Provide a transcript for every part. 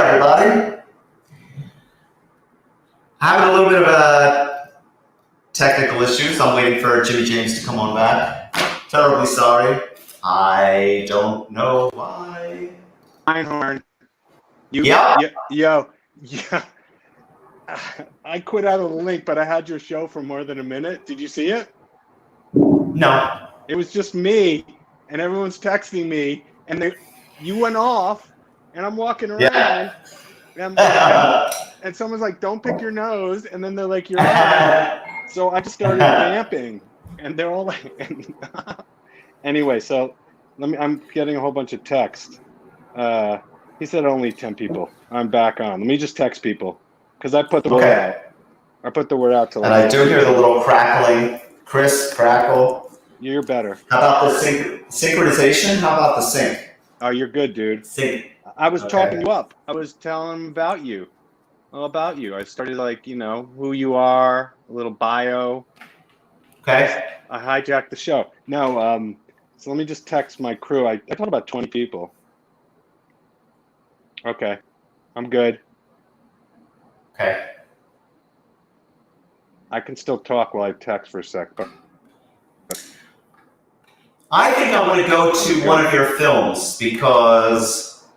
everybody. Having a little bit of a technical issues. I'm waiting for Jimmy James to come on back. Terribly sorry. I don't know why. Einhorn. Yeah. I quit out of the link, but I had your show for more than a minute. Did you see it? No. It was just me, and everyone's texting me, and you went off, and I'm walking around, and someone's like, "Don't pick your nose," and then they're like, "You're on." So I just started vamping, and they're all like, anyway. So I'm getting a whole bunch of texts. He said only 10 people. I'm back on. Let me just text people because I put the word out. I put the word out to. And I do hear the little crackling. Chris, crackle. You're better. How about the synchronization? How about the sync? Oh, you're good, dude. Sync. I was talking you up. I was telling him about you. All about you. I started who you are, a little bio. Okay. I hijacked the show. No, so let me just text my crew. I told about 20 people. Okay. I'm good. Okay. I can still talk while I text for a sec, but I think I'm going to go to one of your films because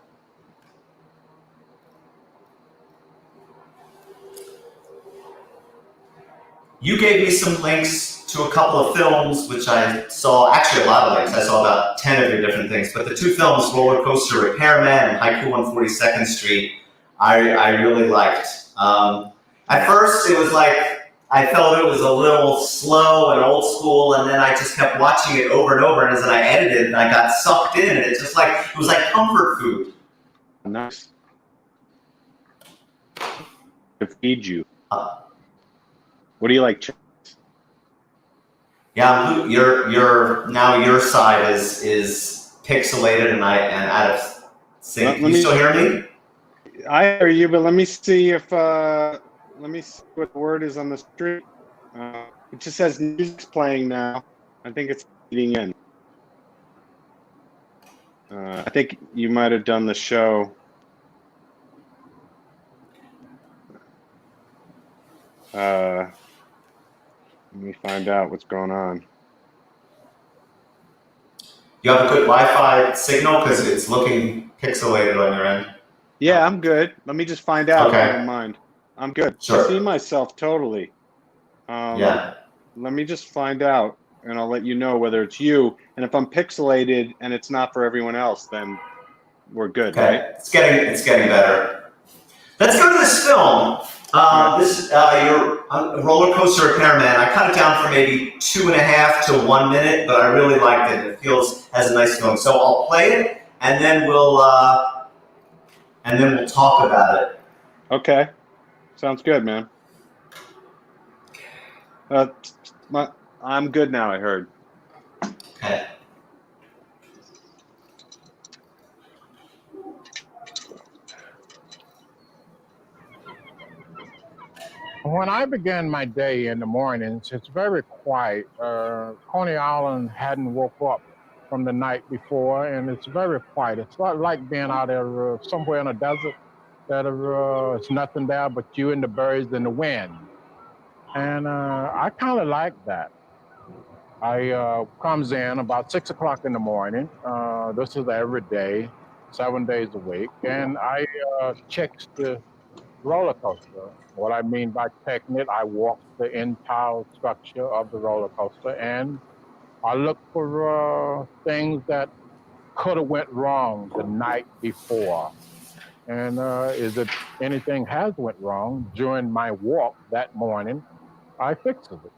you gave me some links to a couple of films, which I saw, actually a lot of links. I saw about 10 of your different things, but the two films, Roller Coaster Repairman and Haiku on 42nd Street, I really liked. At first, it was like, I felt it was a little slow and old school, and then I just kept watching it over and over, and as I edited, and I got sucked in, and it was like comfort food. Nice. To feed you. What do you like? Yeah, your side is pixelated and out of sync. Can you still hear me? I hear you, but let me see if let me see what the word is on the street. It just says music's playing now. I think it's feeding in. I think you might have done the show. Let me find out what's going on. You have a good Wi-Fi signal because it's looking pixelated on your end. Yeah, I'm good. Let me just find out. Okay. If you don't mind. I'm good. Sure. I see myself totally. Yeah. Let me just find out, and I'll let you know whether it's you. And if I'm pixelated and it's not for everyone else, then we're good, okay. Right? It's getting better. Let's go to this film. Your Roller Coaster Repairman. I cut it down for maybe 2.5 to 1 minute, but I really liked it. It has a nice feeling. So I'll play it, and then we'll talk about it. Okay, sounds good, man. I'm good now. I heard. Okay. When I begin my day in the mornings, it's very quiet. Coney Island hadn't woke up from the night before, and it's very quiet. It's not like being out there somewhere in a desert that it's nothing there but you and the birds and the wind. And I kind of like that. I comes in about 6 o'clock in the morning. This is every day, 7 days a week, and I checks the roller coaster. What I mean by checking it, I walk the entire structure of the roller coaster, and I look for things that could have went wrong the night before. And is it anything has went wrong during my walk that morning, I fixes it.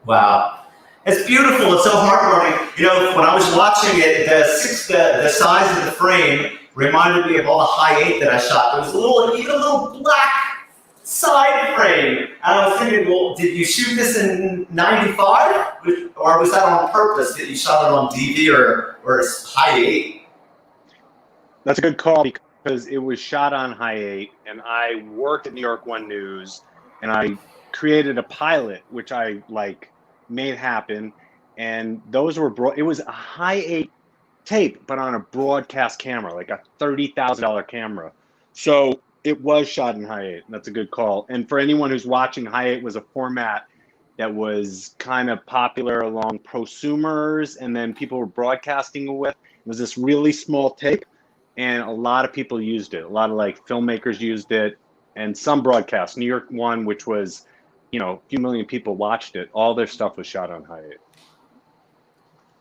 Wow. It's beautiful. It's so heartwarming. You know, when I was watching it, the size of the frame reminded me of all the high 8 that I shot. There was even a little black side frame. And I was thinking, well, did you shoot this in 95? Or was that on purpose that you shot it on DV or high 8? That's a good call because it was shot on High 8, and I worked at New York One News, and I created a pilot, which I made happen, and those were it was a High 8 tape, but on a broadcast camera, like a $30,000 camera. So it was shot in High 8, and that's a good call. And for anyone who's watching, High 8 was a format that was kind of popular along prosumers, and then people were broadcasting with. It was this really small tape, and a lot of people used it. A lot of filmmakers used it, and some broadcasts. New York One, which was, a few million people watched it. All their stuff was shot on High 8.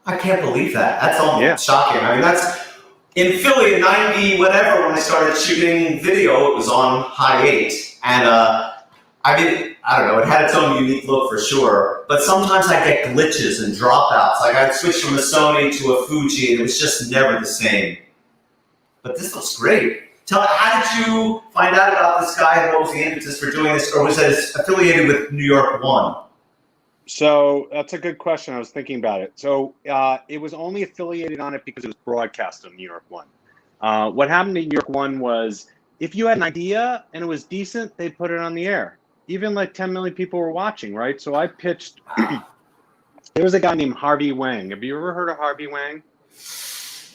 I can't believe that. That's almost shocking. I mean, that's in Philly in 90, whatever, when I started shooting video, it was on High 8. And I don't know, it had its own unique look for sure. But sometimes I get glitches and dropouts. I'd switch from a Sony to a Fuji, and it was just never the same. But this looks great. How did you find out about this guy, and what was the impetus for doing this? Or was it affiliated with New York One? So that's a good question. I was thinking about it. So it was only affiliated on it because it was broadcast on New York One. What happened to New York One was if you had an idea and it was decent, they'd put it on the air. Even 10 million people were watching, right? So I pitched. There was a guy named Harvey Wang. Have you ever heard of Harvey Wang?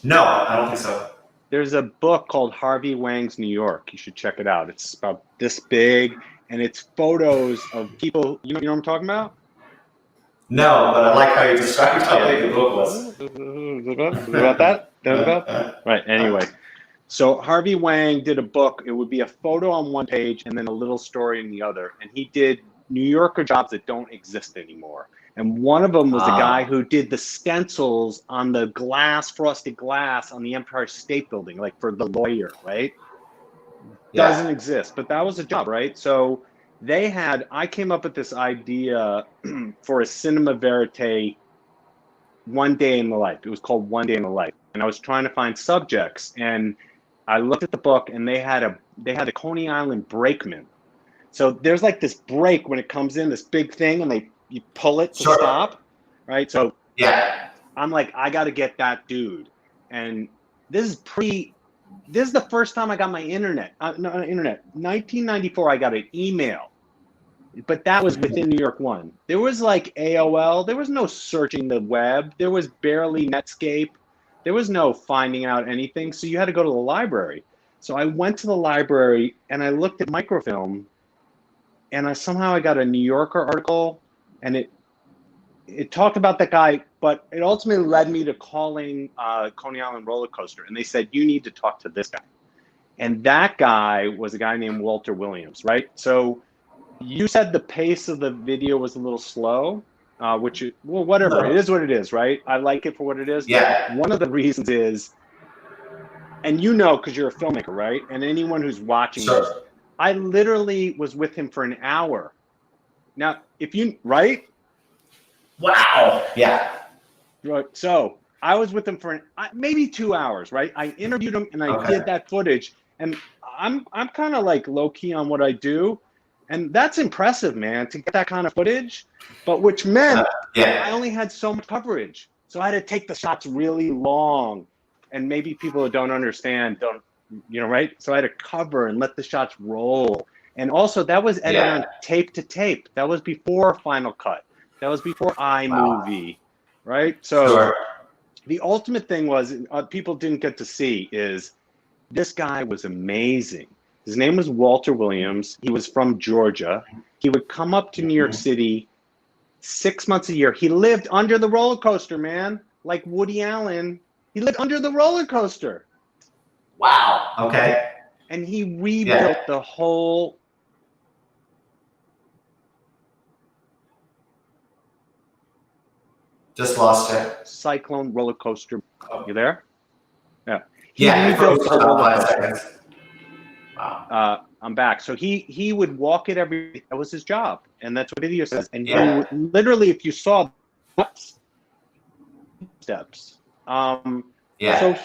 No, I don't think so. There's a book called Harvey Wang's New York. You should check it out. It's about this big, and it's photos of people. You know what I'm talking about? No, but I like how you described how big the book was. About that? Right, anyway. So Harvey Wang did a book. It would be a photo on one page and then a little story in the other. And he did New Yorker jobs that don't exist anymore. And one of them was the guy who did the stencils on the frosted glass on the Empire State Building, for the lawyer, right? Yeah. Doesn't exist, but that was a job, right? So I came up with this idea for a cinema verite, One Day in the Life. It was called One Day in the Life. And I was trying to find subjects, and I looked at the book, and they had a Coney Island brakeman. So there's this brake when it comes in, this big thing, and you pull it to stop, right? So I'm I got to get that dude. And this is the first time I got my internet. 1994, I got an email, but that was within New York One. There was AOL. There was no searching the web. There was barely Netscape. There was no finding out anything. So you had to go to the library. So I went to the library and I looked at microfilm, and somehow I got a New Yorker article, and it talked about that guy, but it ultimately led me to calling Coney Island Roller Coaster, and they said, you need to talk to this guy. And that guy was a guy named Walter Williams, right? So you said the pace of the video was a little slow, whatever. It is what it is, right? I like it for what it is. Yeah. One of the reasons is, and because you're a filmmaker, right? And anyone who's watching this, I literally was with him for an hour. Now, right? Wow. Yeah. Right. So I was with him for maybe 2 hours, right? I interviewed him and I did that footage, and I'm kind of low key on what I do, and that's impressive, man, to get that kind of footage. But which meant I only had so much coverage, so I had to take the shots really long, and maybe people who don't understand right? So I had to cover and let the shots roll, and also that was edited on tape to tape. That was before Final Cut. That was before iMovie, right? So the ultimate thing was people didn't get to see is this guy was amazing. His name was Walter Williams. He was from Georgia. He would come up to New York City 6 months a year. He lived under the roller coaster, man, like Woody Allen. He lived under the roller coaster. Wow. Okay. And he rebuilt the whole. Just lost it. Cyclone roller coaster. You there? Yeah. He rebuilt the whole 5 seconds. Wow. I'm back. So he would walk it that was his job. And that's what video says. And he would, literally, if you saw steps. So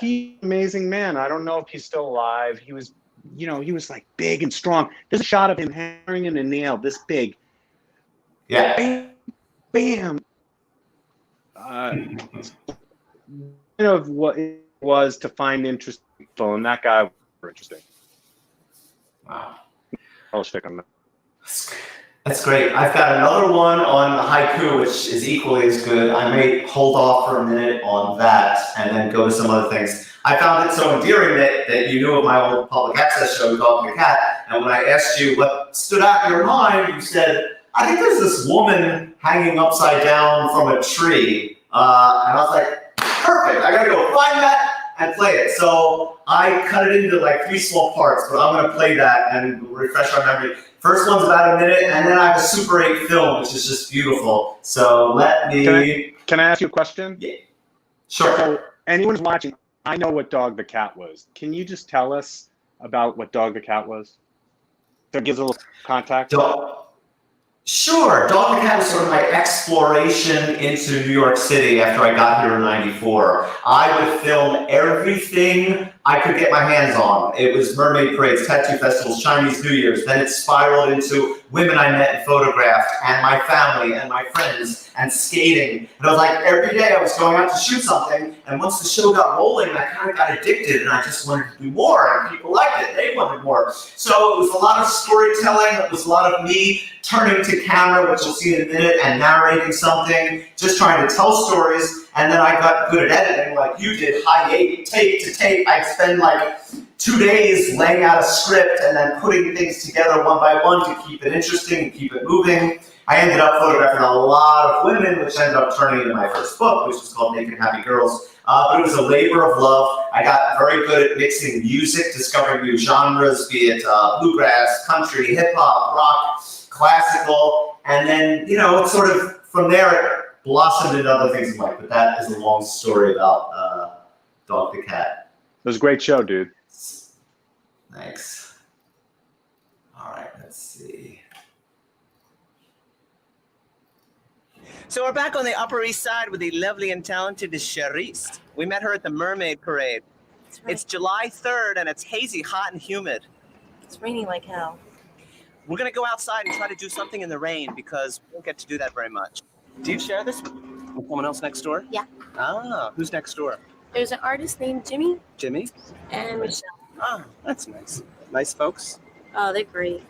he's an amazing man. I don't know if he's still alive. He was, he was big and strong. There's a shot of him hammering in a nail this big. Yeah. Bam. Bam. Of what it was to find interesting. So, and that guy was super interesting. Wow. I'll stick on that. That's great. I've got another one on the haiku, which is equally as good. I may hold off for a minute on that and then go to some other things. I found it so endearing that you knew of my old public access show, Dog and Cat, and when I asked you what stood out in your mind, you said, I think there's this woman hanging upside down from a tree. And I was like, perfect, I gotta go find that and play it. So I cut it into like 3 small parts, but I'm gonna play that and refresh our memory. First one's about a minute, and then I have a Super 8 film, which is just beautiful. So let me... Can I ask you a question? Yeah. Sure. So anyone who's watching, I know what Dog the Cat was. Can you just tell us about what Dog the Cat was? That gives a little context. Sure. Dog and Cat was sort of my exploration into New York City after I got here in '94. I would film everything I could get my hands on. It was mermaid parades, tattoo festivals, Chinese New Year's. Then it spiraled into women I met and photographed, and my family and my friends, and skating. And I was like, every day I was going out to shoot something, and once the show got rolling, I kind of got addicted, and I just wanted to do more, and people liked it. They wanted more. So it was a lot of storytelling. It was a lot of me turning to camera, which you'll see in a minute, and narrating something, just trying to tell stories. And then I got good at editing, like you did, tape to tape. I'd spend like 2 days laying out a script and then putting things together one by one to keep it interesting and keep it moving. I ended up photographing a lot of women, which ended up turning into my first book, which was called Naked Happy Girls. But it was a labor of love. I got very good at mixing music, discovering new genres, be it bluegrass, country, hip hop, rock, classical, and then, you know, it's sort of from there, it blossomed into other things in life, but that is a long story about Dog the Cat. It was a great show, dude. Thanks. All right, let's see. So we're back on the Upper East Side with the lovely and talented Charisse. We met her at the Mermaid Parade. That's right. It's July 3rd and it's hazy, hot, and humid. It's raining like hell. We're going to go outside and try to do something in the rain because we don't get to do that very much. Do you share this with someone else next door? Yeah. Ah, who's next door? There's an artist named Jimmy Jimmy? and Michelle. Ah, that's nice. Nice folks. Oh, they're great.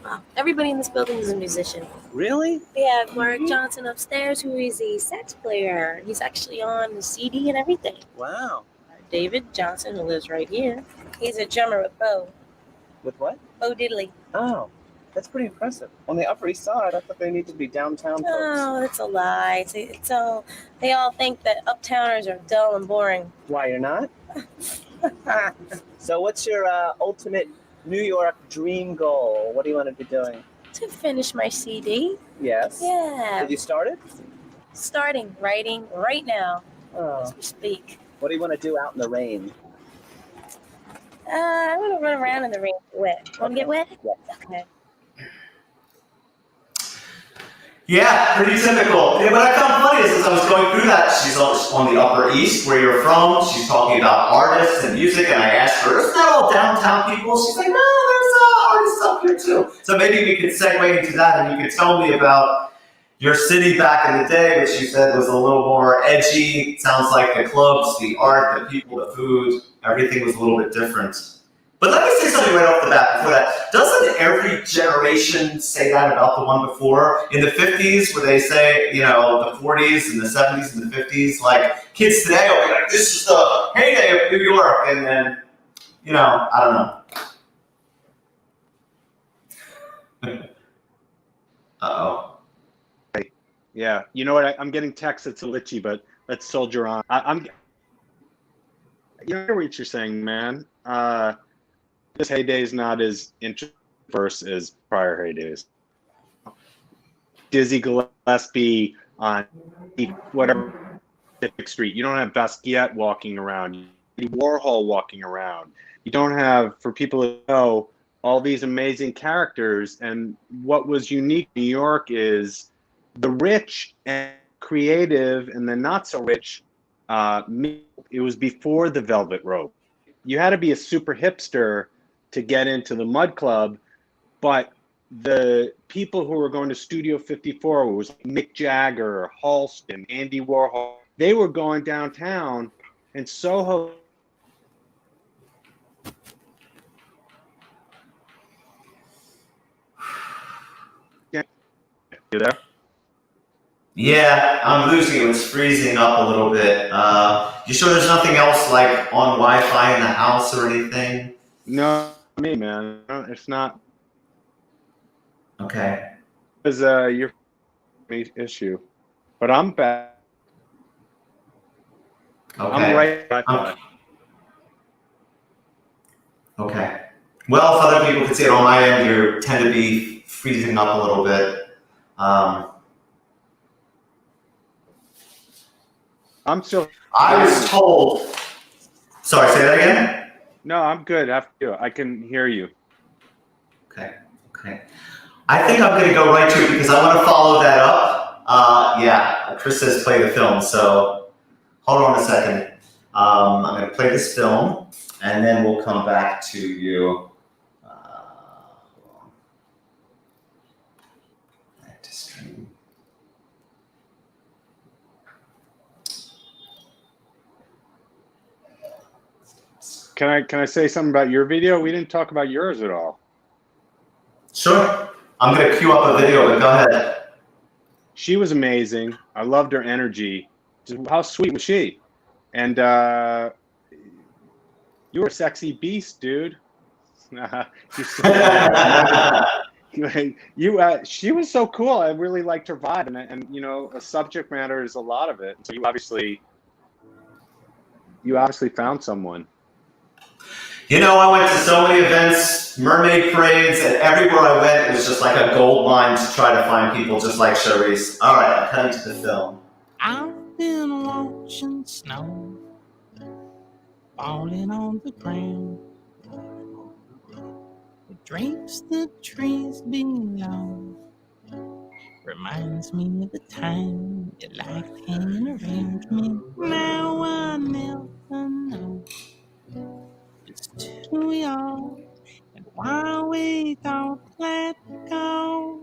Wow. Everybody in this building is a musician. Really? We have Mark Johnson upstairs, who is a sax player. He's actually on the CD and everything. Wow. David Johnson, who lives right here, he's a drummer with Bo. With what? Bo Diddley. Oh, that's pretty impressive. On the Upper East Side, I thought they needed to be downtown folks. Oh, that's a lie. It's all, they all think that uptowners are dull and boring. Why, you're not? So what's your ultimate New York dream goal? What do you want to be doing? To finish my CD. Yes. Yeah. Did you start it? Starting writing right now Oh. as we speak. What do you want to do out in the rain? I want to run around in the rain. Wet. Want to get wet? Yeah. Okay. Yeah, pretty typical. Yeah, what I found funny is as I was going through that, she's on the Upper East, where you're from. She's talking about artists and music, and I asked her, isn't that all downtown people? She's like, no, there's artists up here too. So maybe we could segue into that, and you could tell me about your city back in the day, which you said was a little more edgy. It sounds like the clubs, the art, the people, the food, everything was a little bit different. But let me say something right off the bat before that. Doesn't every generation say that about the one before? In the 50s, where they say, you know, the 40s and the 70s and the 50s, like, kids today will be like, this is the heyday of New York, and then, you know, I don't know. Uh-oh. Yeah. You know what? I'm getting texts. It's a litchy, but let's soldier on. You know what you're saying, man. This heyday is not as interesting as prior heydays. Dizzy Gillespie on whatever Pacific Street. You don't have Basquiat walking around. You have Warhol walking around. You don't have, for people to know, all these amazing characters. And what was unique in New York is the rich and creative and the not so rich. It was before the Velvet Rope. You had to be a super hipster to get into the Mud Club, but the people who were going to Studio 54 was Mick Jagger, Halston, Andy Warhol. They were going downtown, and Soho You there? Yeah, I'm losing you. It's freezing up a little bit. You sure there's nothing else like on Wi-Fi in the house or anything? No, me, man. No, it's not. Okay. It's your issue, but I'm back. Okay. I'm right. Wi-Fi. Okay. Well, if other people can see it on my end, you tend to be freezing up a little bit. I'm still. I was told. Sorry, say that again. No, I'm good. After you, I can hear you. Okay. Okay. I think I'm going to go right to it because I want to follow that up. Yeah, Chris says play the film, so hold on a second. I'm going to play this film, and then we'll come back to you. Hold on. Back to stream. Can I say something about your video? We didn't talk about yours at all. Sure. I'm going to queue up a video, but go ahead. She was amazing. I loved her energy. Just how sweet was she? And you were a sexy beast, dude. She was so cool. I really liked her vibe, and you know, a subject matter is a lot of it. So you obviously found someone. You know, I went to so many events, mermaid parades, and everywhere I went, it was just like a gold mine to try to find people just like Charisse. All right, I'm cutting to the film. I've been watching snow falling on the ground. It drapes the trees below. Reminds me of the time you liked hanging around me. Now I never know just who we are and why we don't let go.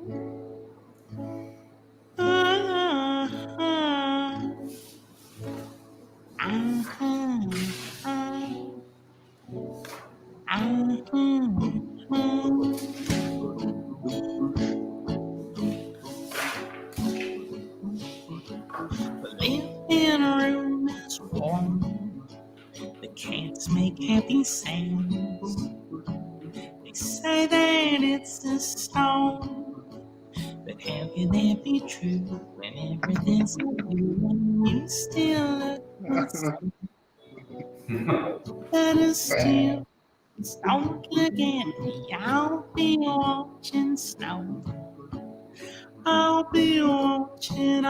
Live in a room that's warm. The cats make happy sounds. They say that it's a storm, but how can that be true when everything's so blue and you still look the same? Better still, just don't look at me. I'll be watching snow. I'll be watching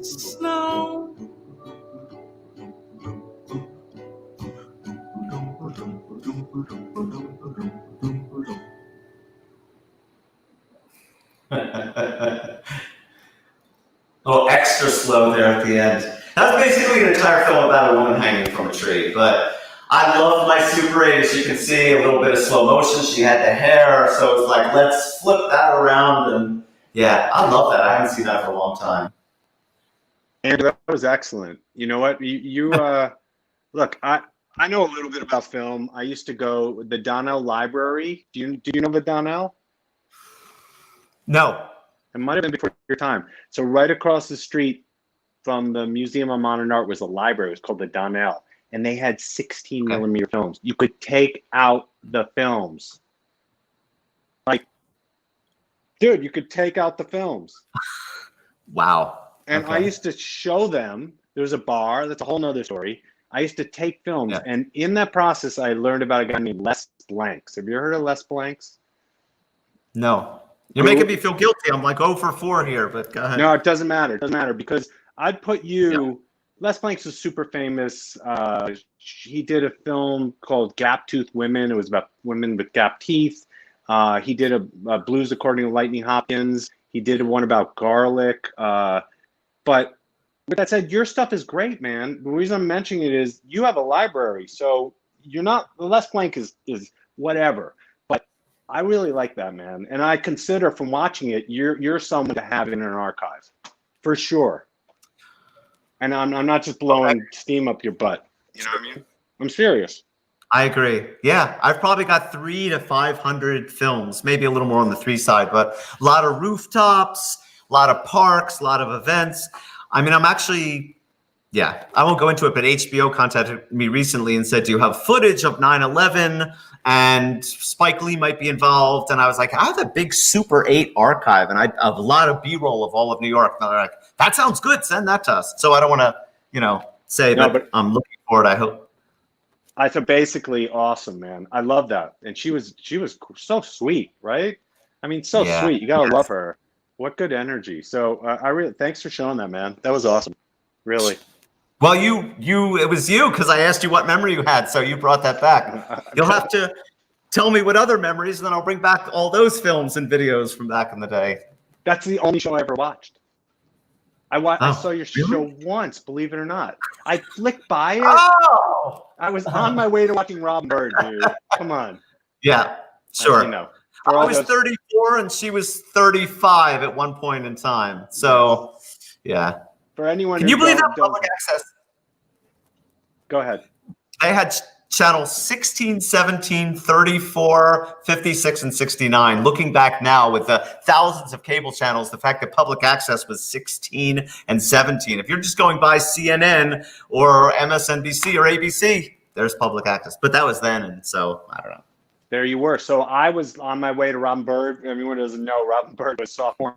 snow. A little extra slow there at the end. That's basically an entire film about a woman hanging from a tree. But I love my Super 8. As you can see, a little bit of slow motion. She had the hair, so it's like, let's flip that around. And yeah, I love that. I haven't seen that for a long time. And that was excellent. You know what? You look, I know a little bit about film. I used to go the Donnell Library. Do you know the Donnell? No. It might have been before your time. So right across the street from the Museum of Modern Art was a library. It was called the Donnell, and they had 16 millimeter films. You could take out the films. Like, dude, you could take out the films. Wow. And I used to show them. There was a bar. That's a whole nother story. I used to take films, and in that process, I learned about a guy named Les Blanks. Have you heard of Les Blanks? No. You're making me feel guilty. I'm like 0 for 4 here, but go ahead. No, it doesn't matter. It doesn't matter because I'd put you. Les Blanks was super famous. He did a film called Gap-Toothed Women. It was about women with gap teeth. He did a Blues According to Lightning Hopkins. He did one about garlic. But with that said, your stuff is great, man. The reason I'm mentioning it is you have a library, so you're not. Les Blank is whatever. But I really like that, man, and I consider from watching it, you're someone to have in an archive, for sure. And I'm not just blowing steam up your butt. You know what I mean? I'm serious. I agree. Yeah, I've probably got 300 to 500 films, maybe a little more on the 3 side, but a lot of rooftops, a lot of parks, a lot of events. I mean, I'm actually, yeah, I won't go into it, but HBO contacted me recently and said, do you have footage of 9/11? And Spike Lee might be involved. And I was like, I have a big Super 8 archive, and I have a lot of B-roll of all of New York. And they're like, that sounds good. Send that to us. So I don't want to, say, No, but I'm looking forward. I hope. I thought basically awesome, man. I love that, and she was so sweet, right? I mean, so Yeah. sweet. You gotta Yes. love her. What good energy. So I really thanks for showing that, man. That was awesome. Really. Well, it was you, because I asked you what memory you had, so you brought that back. You'll have to tell me what other memories, and then I'll bring back all those films and videos from back in the day. That's the only show I ever watched. I Oh, saw your really? show once, believe it or not. I flicked by it. Oh, I was on my way to watching Robin Bird, dude. Come on. yeah, As sure. you know. For I all was those- 34 and she was 35 at one point in time. So, yeah. For anyone Can who you believe don't- that public access? Go ahead. They had channel 16, 17, 34, 56, and 69. Looking back now with the thousands of cable channels, the fact that public access was 16 and 17. If you're just going by CNN or MSNBC or ABC, there's public access. But that was then, and so I don't know. There you were. So I was on my way to Robin Bird. Everyone doesn't know Robin Bird was sophomore.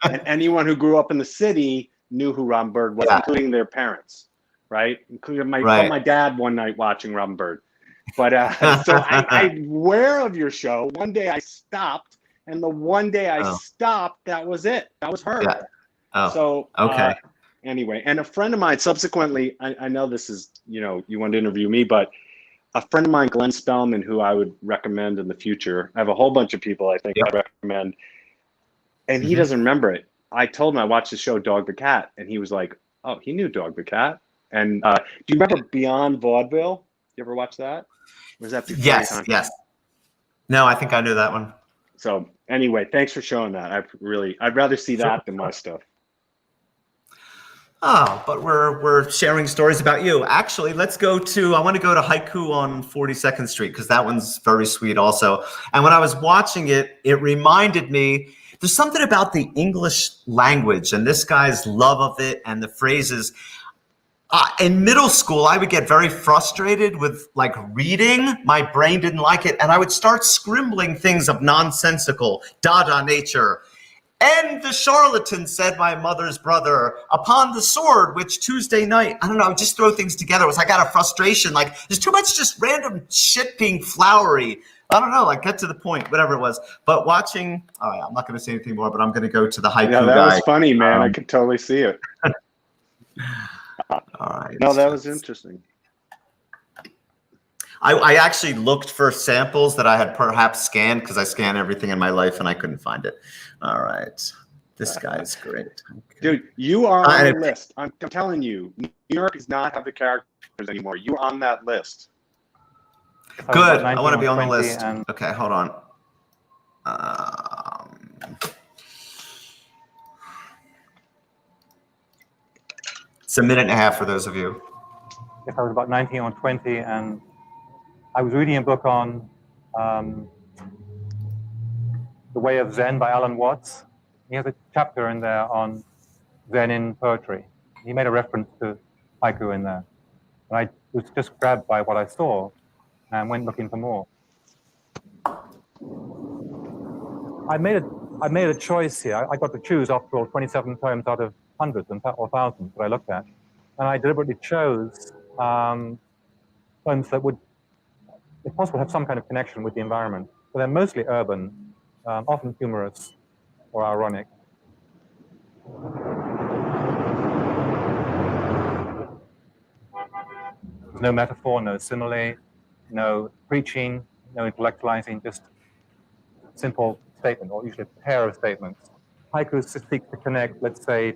And anyone who grew up in the city knew who Robin Bird was, Yeah. including their parents, right? Including Right. my dad one night watching Robin Bird. But so I'm aware of your show. One day I stopped, and the one day I Oh. stopped, that was it. That was her. Yeah. Oh, So okay. anyway, and a friend of mine subsequently, I know this is, you wanted to interview me, but a friend of mine, Glenn Spellman, who I would recommend in the future. I have a whole bunch of people I think Yeah. I'd recommend, and he Mhm. doesn't remember it. I told him I watched the show Dog the Cat, and he was like, "Oh, he knew Dog the Cat." And do you remember Beyond Vaudeville? You ever watch that? Or was that before your Yes, time? yes. No, I think I knew that one. So anyway, thanks for showing that. I'd rather see that than my stuff. Oh, but we're sharing stories about you. Actually, I want to go to Haiku on 42nd Street, because that one's very sweet also. And when I was watching it, it reminded me, there's something about the English language and this guy's love of it and the phrases. In middle school, I would get very frustrated with reading. My brain didn't like it. And I would start scribbling things of nonsensical, Dada nature. And the charlatan, said my mother's brother, upon the sword, which Tuesday night, I don't know, just throw things together. It was out of frustration. There's too much just random shit being flowery. I don't know, get to the point, whatever it was. But watching, all right, I'm not going to say anything more, but I'm going to go to the Haiku Yeah, that guy. was funny, man. I could totally see it. All right. No, that was interesting. I actually looked for samples that I had perhaps scanned, because I scan everything in my life and I couldn't find it. All right. This guy's great. Okay. Dude, you are on and the list. I'm telling you, New York does not have the characters anymore. You're on that list. Good. I want to be on the 19 or 20 list. and Okay, hold on. It's a minute and a half for those of you. if I was about 19 or 20, and I was reading a book on The Way of Zen by Alan Watts. He has a chapter in there on Zen in poetry. He made a reference to haiku in there. And I was just grabbed by what I saw and went looking for more. I made a choice here. I got to choose, after all, 27 poems out of hundreds or thousands that I looked at. And I deliberately chose poems that would, if possible, have some kind of connection with the environment. So they're mostly urban, often humorous or ironic. There's no metaphor, no simile, no preaching, no intellectualizing, just simple statement, or usually a pair of statements. Haikus seek to connect, let's say,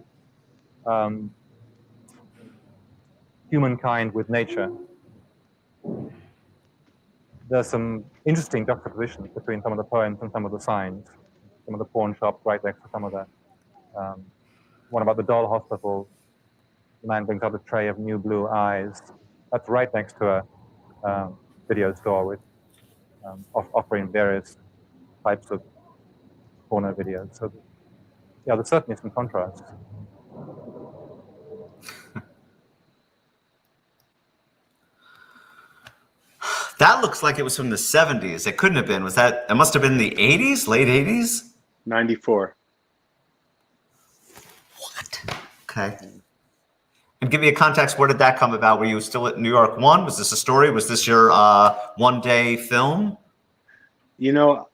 humankind with nature. There's some interesting juxtapositions between some of the poems and some of the signs. Some of the pawn shops right next to some of the, one about the doll hospital. The man brings out a tray of new blue eyes. That's right next to a video store with offering various types of porno videos. So, yeah, there's certainly some contrast. That looks like it was from the 70s. It couldn't have been. Was that? It must have been the 80s, late 80s. 94. What? Okay. And give me a context. Where did that come about? Were you still at New York One? Was this a story? Was this your one-day film? You know,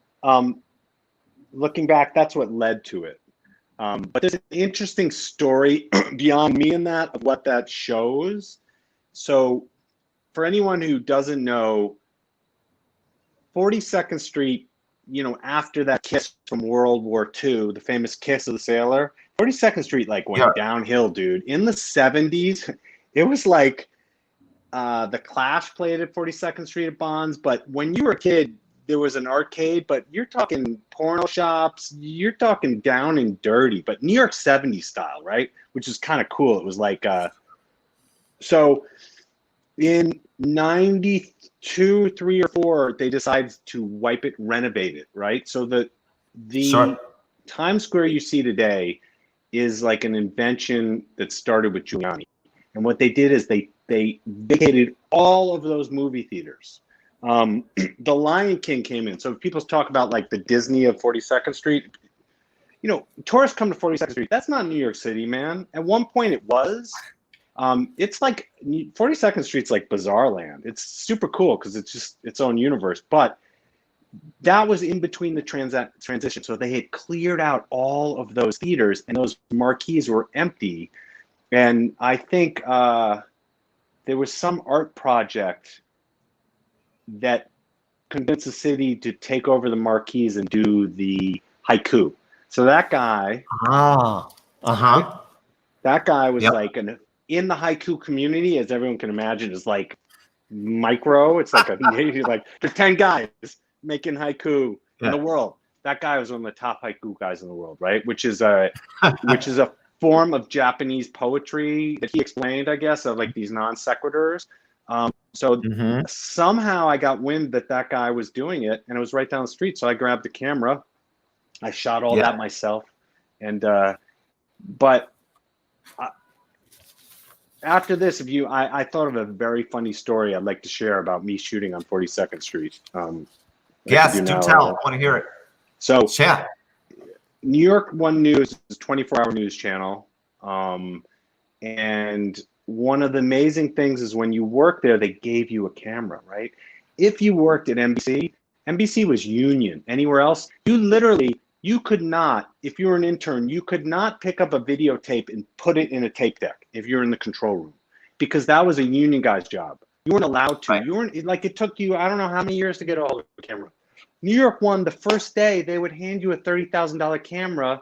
looking back, that's what led to it. But there's an interesting story beyond me in that of what that shows. So for anyone who doesn't know, 42nd Street, you know, after that kiss from World War II, the famous kiss of the sailor, 42nd Street like went downhill, dude. In the 70s, it was like the Clash played at 42nd Street at Bonds, but when you were a kid, there was an arcade, but you're talking porno shops, you're talking down and dirty, but New York 70s style, right? Which is kind of cool. It was like, so in 92, 3 or 4, they decided to wipe it, renovate it, right? So the Times Square you see today is like an invention that started with Giuliani. And what they did is they vacated all of those movie theaters. The Lion King came in. So if people talk about like the Disney of 42nd Street, you know, tourists come to 42nd Street. That's not New York City, man. At one point it was. It's like 42nd Street's like bizarre land. It's super cool because it's just its own universe. But that was in between the transition. So they had cleared out all of those theaters and those marquees were empty. And I think there was some art project that convinced the city to take over the marquees and do the haiku. So that guy, that guy was like in the haiku community, as everyone can imagine, is like micro. It's like like there's 10 guys making haiku in the world. That guy was one of the top haiku guys in the world, right? Which is a form of Japanese poetry that he explained, I guess, of like these non sequiturs. So somehow I got wind that guy was doing it, and it was right down the street. So I grabbed the camera, I shot all that myself, and after this, I thought of a very funny story I'd like to share about me shooting on 42nd Street. Yes, do tell. I want to hear it. So yeah. New York One News is a 24-hour news channel, and one of the amazing things is when you work there, they gave you a camera, right? If you worked at NBC was union. Anywhere else, you could not, if you were an intern, you could not pick up a videotape and put it in a tape deck if you're in the control room, because that was a union guy's job. You weren't allowed to. You weren't, like, it took you, I don't know how many years to get a hold of a camera. New York One, the first day, they would hand you a $30,000 camera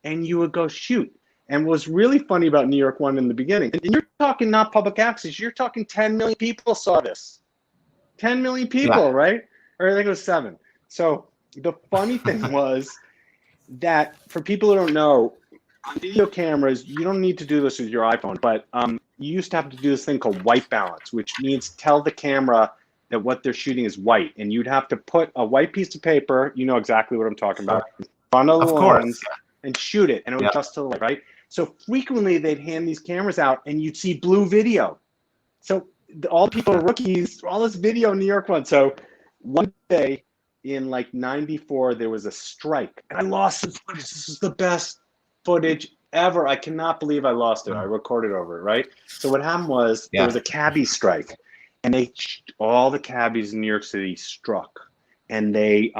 and you would go shoot. And what was really funny about New York One in the beginning, and you're talking not public access, you're talking 10 million people saw this. 10 million people, right? Or I think it was 7. So the funny thing was that for people who don't know, on video cameras, you don't need to do this with your iPhone, but you used to have to do this thing called white balance, which means tell the camera that what they're shooting is white. And you'd have to put a white piece of paper, you know exactly what I'm talking about, in front of the lens and shoot it, and it would adjust to the light, right? So frequently they'd hand these cameras out and you'd see blue video. So all people are rookies, all this video in New York One. So one day in like 94, there was a strike. And I lost the footage. This is the best footage ever. I cannot believe I lost it. I recorded over it, right? So what happened was there was a cabbie strike. And all the cabbies in New York City struck. And they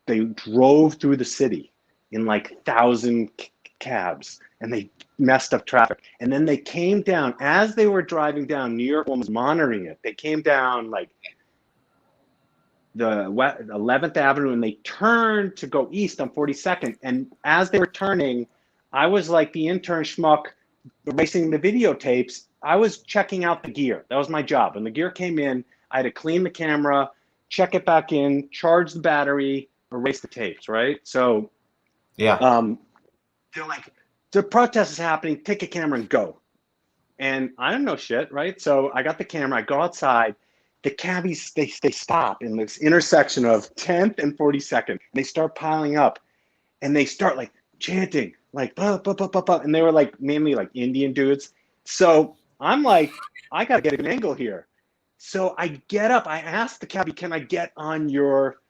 they drove through the city in like 1,000 cabs, and they messed up traffic. And then they came down, as they were driving down, New York One was monitoring it. They came down like the 11th Avenue, and they turned to go east on 42nd. And as they were turning, I was like the intern schmuck erasing the videotapes. I was checking out the gear. That was my job. When the gear came in, I had to clean the camera, check it back in, charge the battery, erase the tapes, right? So they're like, the protest is happening, take a camera and go. And I don't know shit, right? So I got the camera, I go outside, the cabbies, they stop in this intersection of 10th and 42nd. They start piling up, and they start like chanting, like, bah, bah, bah, bah, bah. And they were like mainly like Indian dudes. So I'm like, I got to get an angle here. So I get up, I asked the cabbie, can I get on your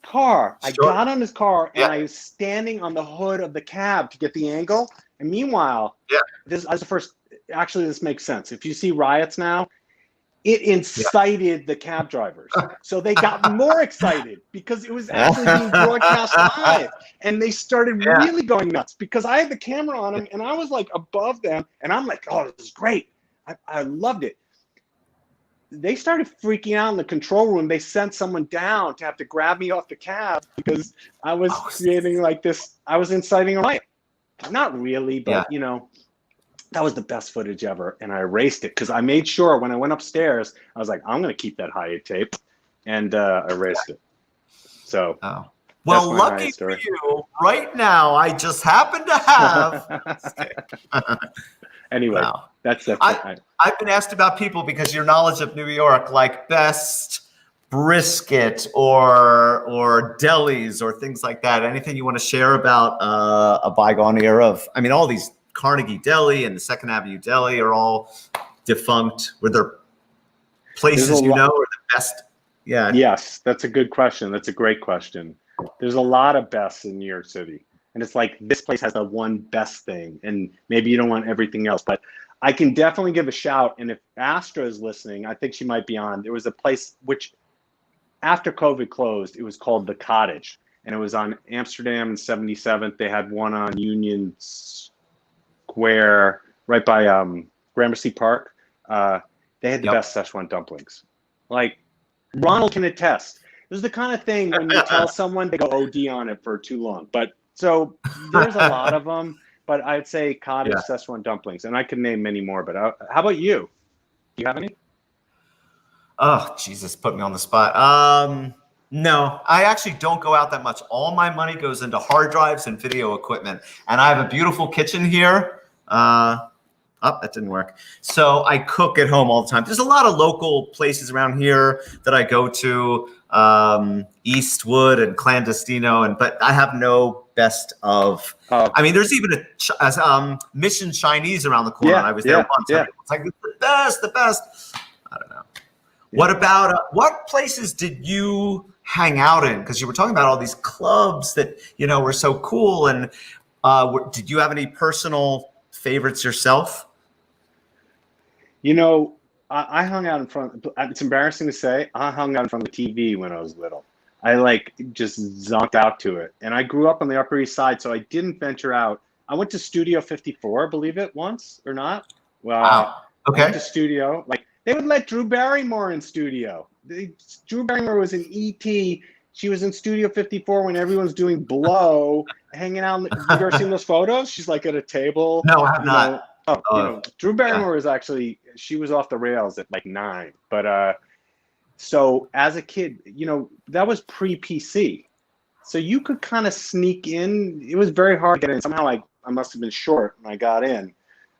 car? I Sure. got on his car, and Yeah. I was standing on the hood of the cab to get the angle. And meanwhile, Yeah. this as the first, actually, this makes sense. If you see riots now, it incited the cab drivers. So they got more excited because it was actually being broadcast live. And they started Yeah. really going nuts because I had the camera on them and I was like above them. And I'm like, oh, this is great. I loved it. They started freaking out in the control room. They sent someone down to have to grab me off the cab because I was creating like this. I was inciting a riot. Not really, but you know, that was the best footage ever. And I erased it because I made sure when I went upstairs, I was like, I'm going to keep that Hyatt tape, and erased it. So, Oh. Well, my lucky Hyatt for story. you, right now, I just happen to have. Anyway, Wow. that's it. I've been asked about people because your knowledge of New York, like best brisket or delis or things like that. Anything you want to share about a bygone era of? I mean, all these Carnegie Deli and the Second Avenue Deli are all defunct. Were there places you know are the best? Yeah. Yes, that's a good question. That's a great question. There's a lot of bests in New York City. And it's like, this place has the one best thing, and maybe you don't want everything else. But I can definitely give a shout. And if Astra is listening, I think she might be on. There was a place which, after COVID closed, it was called The Cottage. And it was on Amsterdam and 77th. They had one on Union Square, right by Gramercy Park. They had the best Szechuan dumplings. Like, Ronald can attest. This is the kind of thing when you tell someone, they go OD on it for too long. But so there's a lot of them, but I'd say cottage Szechuan dumplings, and I could name many more. But how about you? Do you have any? Oh, Jesus, put me on the spot. No, I actually don't go out that much. All my money goes into hard drives and video equipment, and I have a beautiful kitchen here. Oh, that didn't work. So I cook at home all the time. There's a lot of local places around here that I go to, Eastwood and Clandestino, but I have no best of. I mean, there's even a Mission Chinese around the corner. I was there once. Yeah. It's like the best. I don't know. What about what places did you hang out in? Because you were talking about all these clubs that were so cool. And did you have any personal favorites yourself? I hung out in front. It's embarrassing to say, I hung out in front of the TV when I was little. I just zonked out to it. And I grew up on the Upper East Side, so I didn't venture out. I went to Studio 54, believe it, once or not. Well, wow. Okay. I went to Studio. They would let Drew Barrymore in Studio. Drew Barrymore was in E.T. She was in Studio 54 when everyone's doing Blow, hanging out. Have you ever seen those photos? She's like at a table. No, I have not. Drew Barrymore was actually, she was off the rails at 9. But so as a kid, that was pre-PC. So you could kind of sneak in. It was very hard to get in. Somehow I must have been short and I got in.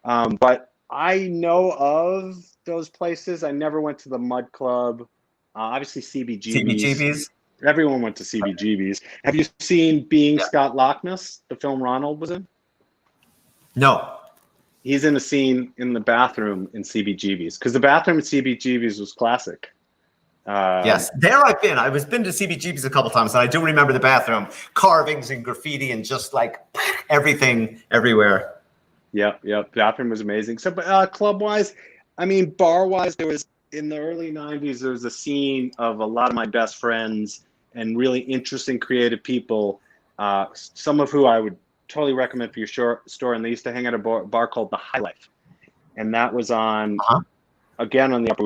But I know of those places. I never went to the Mud Club. Obviously CBGB's. CBGB's? Everyone went to CBGB's. Have you seen Being Scott Lockness, the film Ronald was in? No. He's in a scene in the bathroom in CBGB's because the bathroom at CBGB's was classic. Yes, there I've been. I was been to CBGB's a couple times, and I do remember the bathroom, carvings and graffiti and just everything everywhere. Yep. Bathroom was amazing. So, but club-wise, I mean, bar-wise, there was in the early 90s, there was a scene of a lot of my best friends and really interesting, creative people, some of who I would totally recommend for your store. And they used to hang at a bar called The High Life. And that was on, again, on the Upper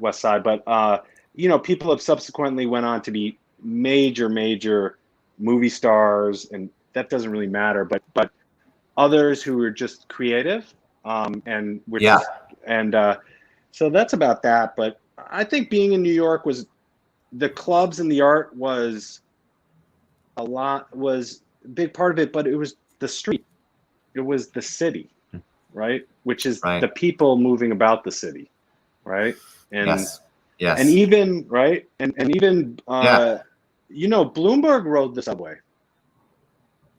West Side. But, people have subsequently went on to be major movie stars. And that doesn't really matter. But others who were just creative and were so that's about that. But I think being in New York was the clubs and the art was a big part of it, but it was the street. It was the city, right? Which is the people moving about the city, right? And Yes. And even right, and even Yeah. you know, Bloomberg rode the subway.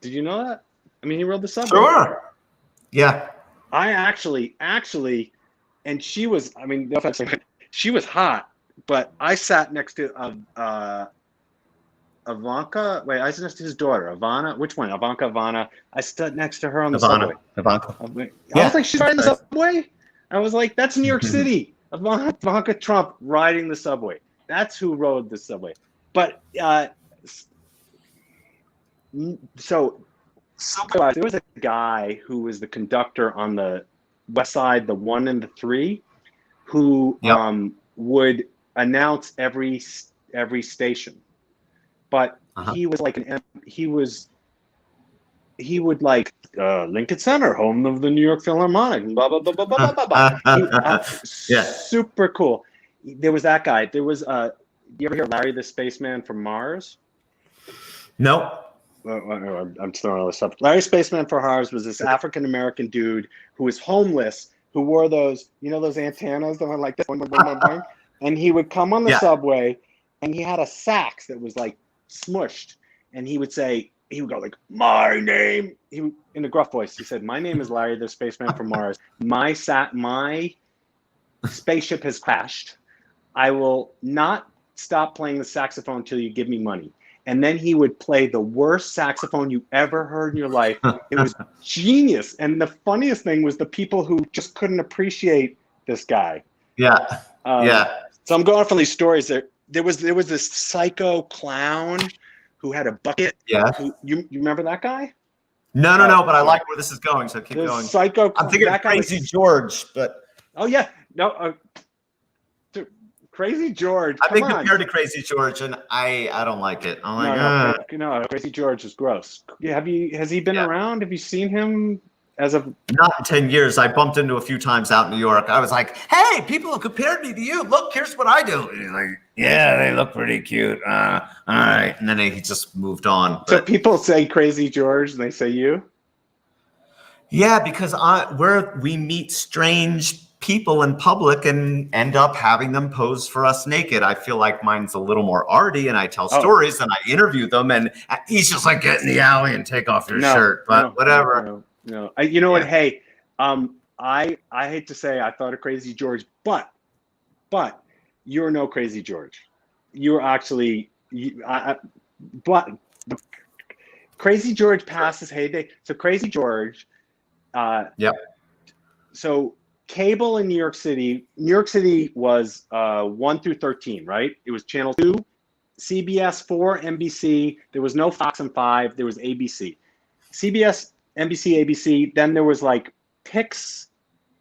Did you know that? I mean, he rode the subway. Sure. Yeah. I actually, and she was. I mean, no offense, she was hot, but I sat next to Ivanka. Wait, I was next to his daughter, Ivana. Which one? Ivana. I stood next to her on the subway. Ivanka. I was Yeah. like, she's riding the subway. I was like, that's New York City. Ivanka Trump riding the subway. That's who rode the subway. But so there was a guy who was the conductor on the West Side, the 1 and the 3, who would announce every station. But he was like he would like Lincoln Center, home of the New York Philharmonic, blah blah blah blah blah blah blah. Yeah. Super cool. There was that guy. There was you ever hear Larry the Spaceman from Mars? No. I'm throwing all this stuff. Larry Spaceman from Mars was this African American dude who was homeless, who wore those, you know, those antennas that went like this, and he would come on the subway, and he had a sax that was like smushed, and he would say, he would go like, my name, in a gruff voice, he said, my name is Larry the Spaceman from Mars. My spaceship has crashed. I will not stop playing the saxophone until you give me money. And then he would play the worst saxophone you ever heard in your life. It was genius. And the funniest thing was the people who just couldn't appreciate this guy. Yeah. So I'm going from these stories. There was this psycho clown who had a bucket. Yeah. You remember that guy? No, but I like where this is going, so keep going. Psycho. I'm thinking of Crazy George, but oh yeah, no, Crazy George. I've been compared to Crazy George, and I don't like it. I'm like, no, Crazy George is gross. Yeah, has he been around? Have you seen him as of not in 10 years? I bumped into a few times out in New York. I was like, hey, people have compared me to you. Look, here's what I do. And he's like, yeah, they look pretty cute. All right. And then he just moved on. So people say Crazy George and they say you? Yeah, because we meet strange people in public and end up having them pose for us naked. I feel like mine's a little more arty, and I tell stories and I interview them, and he's just like, get in the alley and take off your shirt. But whatever. No. You know what? Hey, I hate to say I thought of Crazy George, but you're no Crazy George. You're actually, but Crazy George passed his heyday. So Crazy George, so cable in New York City was 1 through 13, right? It was Channel 2, CBS 4, NBC. There was no Fox and 5. There was ABC. CBS, NBC, ABC. Then there was like Pix,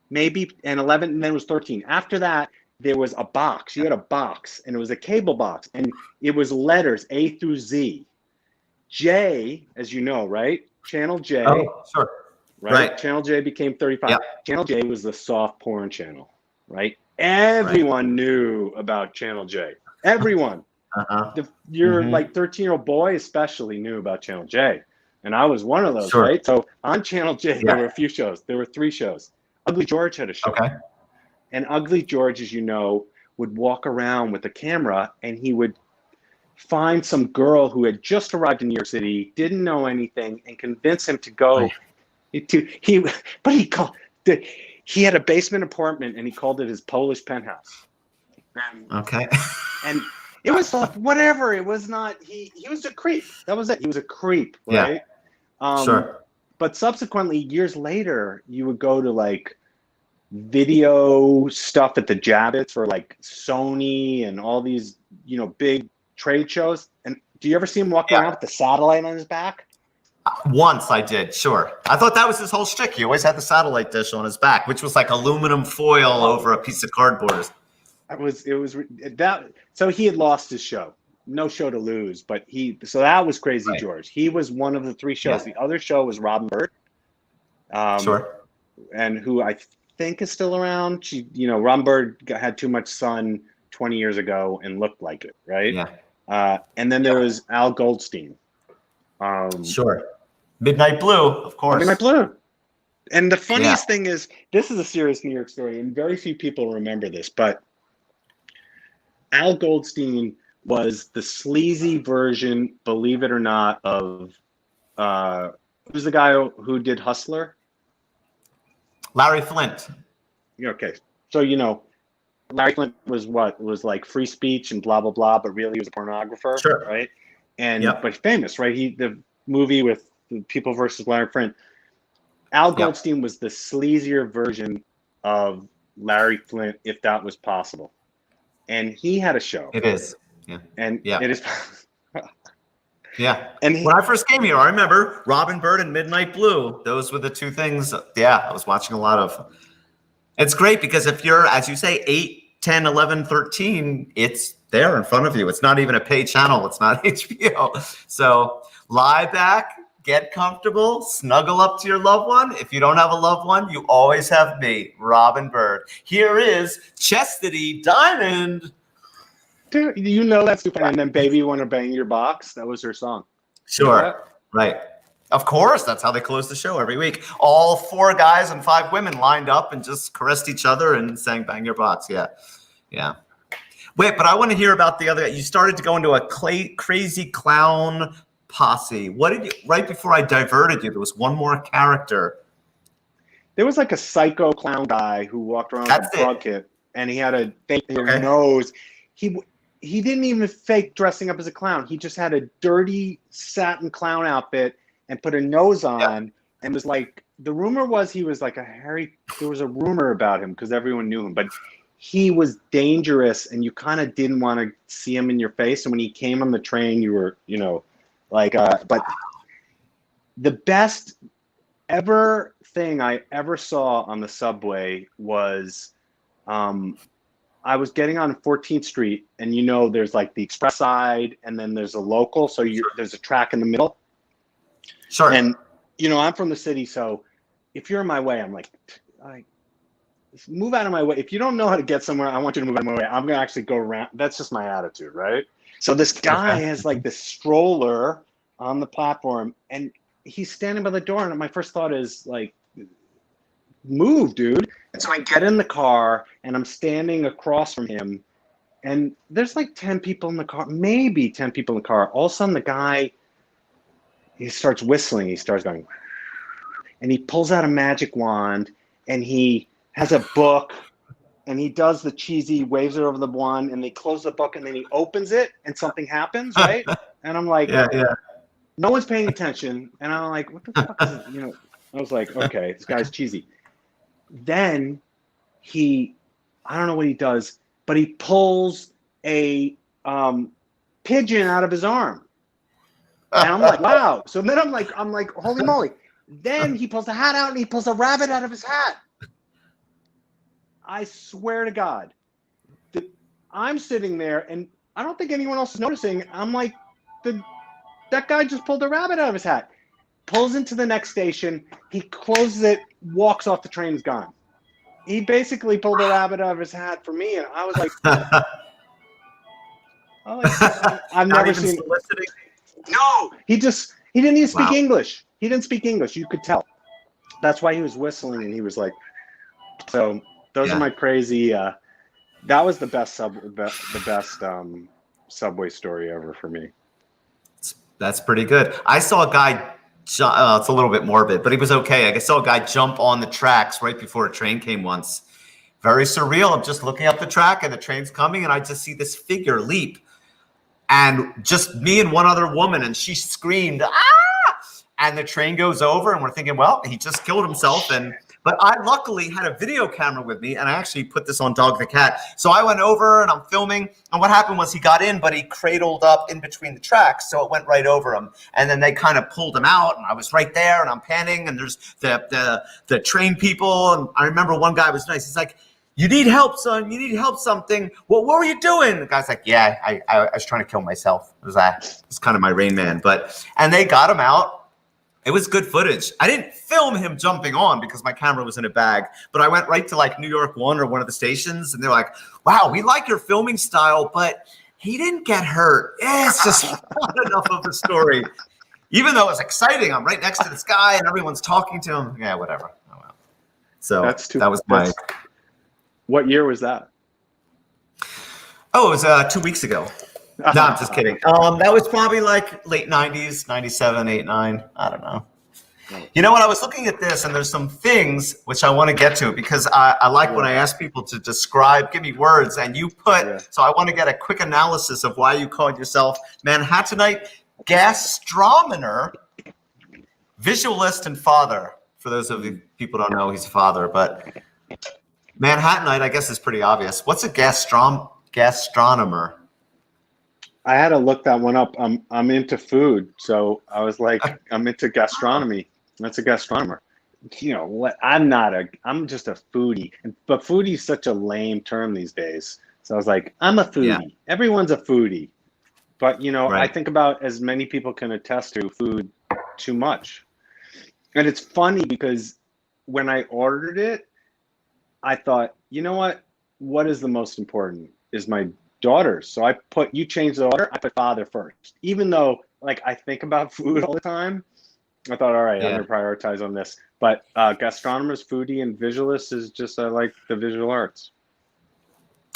maybe, and 11, and then it was 13. After that, there was a box. You had a box, and it was a cable box, and it was letters A through Z. J, as you know, right? Channel J. Oh, sure. Right? Channel J became 35. Yep. Channel J was the soft porn channel, right? Everyone knew about Channel J. Everyone. Your like 13-year-old boy especially knew about Channel J. And I was one of those, right? So on Channel J, there were a few shows. There were 3 shows. Ugly George had a show. Okay. And Ugly George, as you know, would walk around with a camera, and he would find some girl who had just arrived in New York City, didn't know anything, and convince him to go he had a basement apartment, and he called it his Polish penthouse. Okay. And it was whatever. It was not. He was a creep. That was it. He was a creep, right? Sure. But subsequently, years later, you would go to like video stuff at the Javits for like Sony and all these, big trade shows. And do you ever see him walk around with the satellite on his back? Once I did, sure. I thought that was his whole shtick. He always had the satellite dish on his back, which was like aluminum foil over a piece of cardboard. It was that. So he had lost his show. No show to lose, but so that was Crazy George. He was one of the 3 shows. The other show was Robin Bird. Sure. And who I think is still around. Robin Bird had too much sun 20 years ago and looked like it, right? Yeah. And then there was Al Goldstein. Sure. Midnight Blue, of course. Midnight Blue. And the funniest thing is, this is a serious New York story, and very few people remember this, but Al Goldstein was the sleazy version, believe it or not, of who's the guy who did Hustler? Larry Flint. Okay, so Larry Flint was like free speech and blah blah blah, but really he was a pornographer, Sure. right? And Yep. but famous, right? The movie with People versus Larry Flint. Al Yep. Goldstein was the sleazier version of Larry Flint, if that was possible. And he had a show. It is. And Yeah. it is. Yeah. And When I first came here, I remember Robin Bird and Midnight Blue. Those were the two things. Yeah, I was watching a lot of. It's great because if you're, as you say, 8, 10, 11, 13, it's there in front of you. It's not even a paid channel. It's not HBO. So lie back, get comfortable, snuggle up to your loved one. If you don't have a loved one, you always have me, Robin Bird. Here is Chastity Diamond. dude, you know that's stupid. And then Baby Wanna Bang Your Box, that was her song. Sure. Right. Of course, that's how they close the show every week. All 4 guys and 5 women lined up and just caressed each other and sang Bang Your Box. Yeah. Yeah. Wait, but I want to hear about the other. You started to go into a crazy clown posse. What did you, right before I diverted you, there was one more character. There was like a psycho clown guy who walked around with That's a it. frog kit, and he had a fake Okay. nose. He didn't even fake dressing up as a clown. He just had a dirty satin clown outfit and put a nose on, and was like, the rumor was he was like there was a rumor about him because everyone knew him, but he was dangerous and you kind of didn't want to see him in your face. And when he came on the train, you were, but the best ever thing I ever saw on the subway was, I was getting on 14th Street, and there's like the express side, and then there's a local, so there's a track in the middle. Sure. And I'm from the city, so if you're in my way, I'm like, move out of my way. If you don't know how to get somewhere, I want you to move out of my way. I'm gonna actually go around. That's just my attitude, right? So this guy has like this stroller on the platform, and he's standing by the door, and my first thought is like, move, dude. And so I get in the car, and I'm standing across from him, and there's like 10 people in the car, maybe 10 people in the car. All of a sudden, the guy, he starts whistling. He starts going, and he pulls out a magic wand, and he has a book, and he does the cheesy, waves it over the wand, and they close the book, and then he opens it, and something happens, right? And I'm like, yeah. no one's paying attention, and I'm like, what the fuck is it? I was like, okay, this guy's cheesy. Then I don't know what he does, but he pulls a pigeon out of his arm. And I'm like, wow. So then I'm like, holy moly. Then he pulls the hat out and he pulls a rabbit out of his hat. I swear to God. I'm sitting there and I don't think anyone else is noticing. I'm like, that guy just pulled a rabbit out of his hat. Pulls into the next station. He closes it, walks off the train, is gone. He basically pulled a rabbit out of his hat for me, and I was like, I've Not never even seen. soliciting? No, he didn't even speak Wow. English. He didn't speak English. You could tell. That's why he was whistling, and he was like, so those are my crazy. That was the best subway story ever for me. That's pretty good. I saw a guy. It's a little bit morbid, but he was okay. I saw a guy jump on the tracks right before a train came once. Very surreal. I'm just looking up the track and the train's coming, and I just see this figure leap, and just me and one other woman, and she screamed, "Ah!" And the train goes over, and we're thinking, well, he just killed himself. But I luckily had a video camera with me, and I actually put this on Dog the Cat. So I went over and I'm filming, and what happened was he got in, but he cradled up in between the tracks, so it went right over him. And then they kind of pulled him out, and I was right there, and I'm panning, and there's the train people, and I remember one guy was nice. He's like, "You need help, son. You need help something." "Well, what were you doing?" The guy's like, "Yeah, I was trying to kill myself." It was kind of my Rain Man, and they got him out. It was good footage. I didn't film him jumping on because my camera was in a bag, but I went right to like New York One or one of the stations, and they're like, "Wow, we like your filming style, but he didn't get hurt." It's just not enough of a story. Even though it's exciting, I'm right next to this guy and everyone's talking to him. Yeah, whatever. Oh, well. So that was my. What year was that? Oh, it was 2 weeks ago. No, I'm just kidding. That was probably like late 90s, 97, 8, 9. I don't know. You know what? I was looking at this, and there's some things which I want to get to because I like when I ask people to describe, give me words, and you put. So I want to get a quick analysis of why you called yourself Manhattanite gastronomer, visualist, and father. For those of you people who don't know, he's a father, but Manhattanite, I guess, is pretty obvious. What's a gastronomer? I had to look that one up. I'm into food, so I was like, I'm into gastronomy. That's a gastronomer. You know what? I'm just a foodie. But foodie is such a lame term these days. So I was like, I'm a foodie. Yeah. Everyone's a foodie. But Right. I think about, as many people can attest to, food too much. And it's funny because when I ordered it, I thought, you know what? What is the most important is my daughters. So you changed the order, I put father first. Even though I think about food all the time, I thought, all right, I'm gonna prioritize on this. But gastronomers, foodie, and visualist is just I like the visual arts.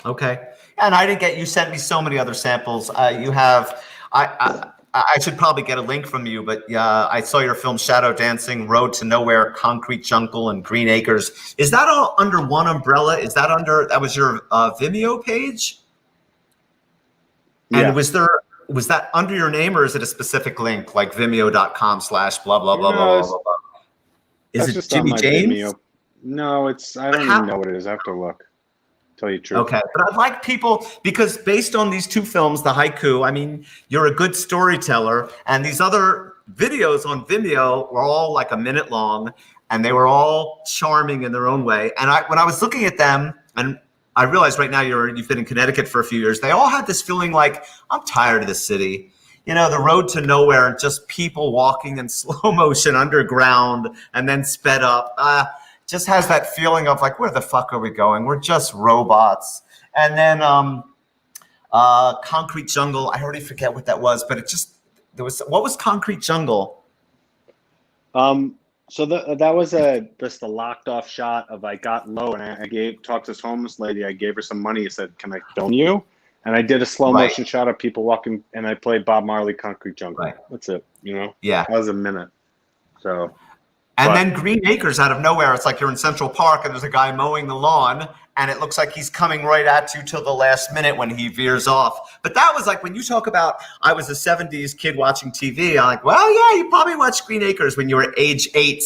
Okay. And I didn't get, you sent me so many other samples. You have, I should probably get a link from you, but I saw your film Shadow Dancing, Road to Nowhere, Concrete Jungle, and Green Acres. Is that all under one umbrella? Is that that was your Vimeo page? And Yeah. was that under your name, or is it a specific link like vimeo.com/blah, blah, blah, blah, blah, blah, blah? Is That's it just on Jimmy my James? Vimeo. No, I don't even know what it is. I have to look. Tell you the truth. Okay, but I'd like people, because based on these two films, the haiku, I mean, you're a good storyteller, and these other videos on Vimeo were all like a minute long, and they were all charming in their own way. And when I was looking at them, and I realized right now you've been in Connecticut for a few years, they all had this feeling like, I'm tired of the city. You know, the road to nowhere, and just people walking in slow motion underground and then sped up. Just has that feeling of like, where the fuck are we going? We're just robots. And then Concrete Jungle, I already forget what that was, but what was Concrete Jungle? So that was just a locked off shot of, I got low and I talked to this homeless lady. I gave her some money. I said, can I film you? And I did a slow motion shot of people walking, and I played Bob Marley, Concrete Jungle. Right. That's it. Yeah. That was a minute. So. And then Green Acres, out of nowhere, it's like you're in Central Park and there's a guy mowing the lawn, and it looks like he's coming right at you till the last minute when he veers off. But that was like, when you talk about, I was a 70s kid watching TV, I'm like, well, yeah, you probably watched Green Acres when you were age 8,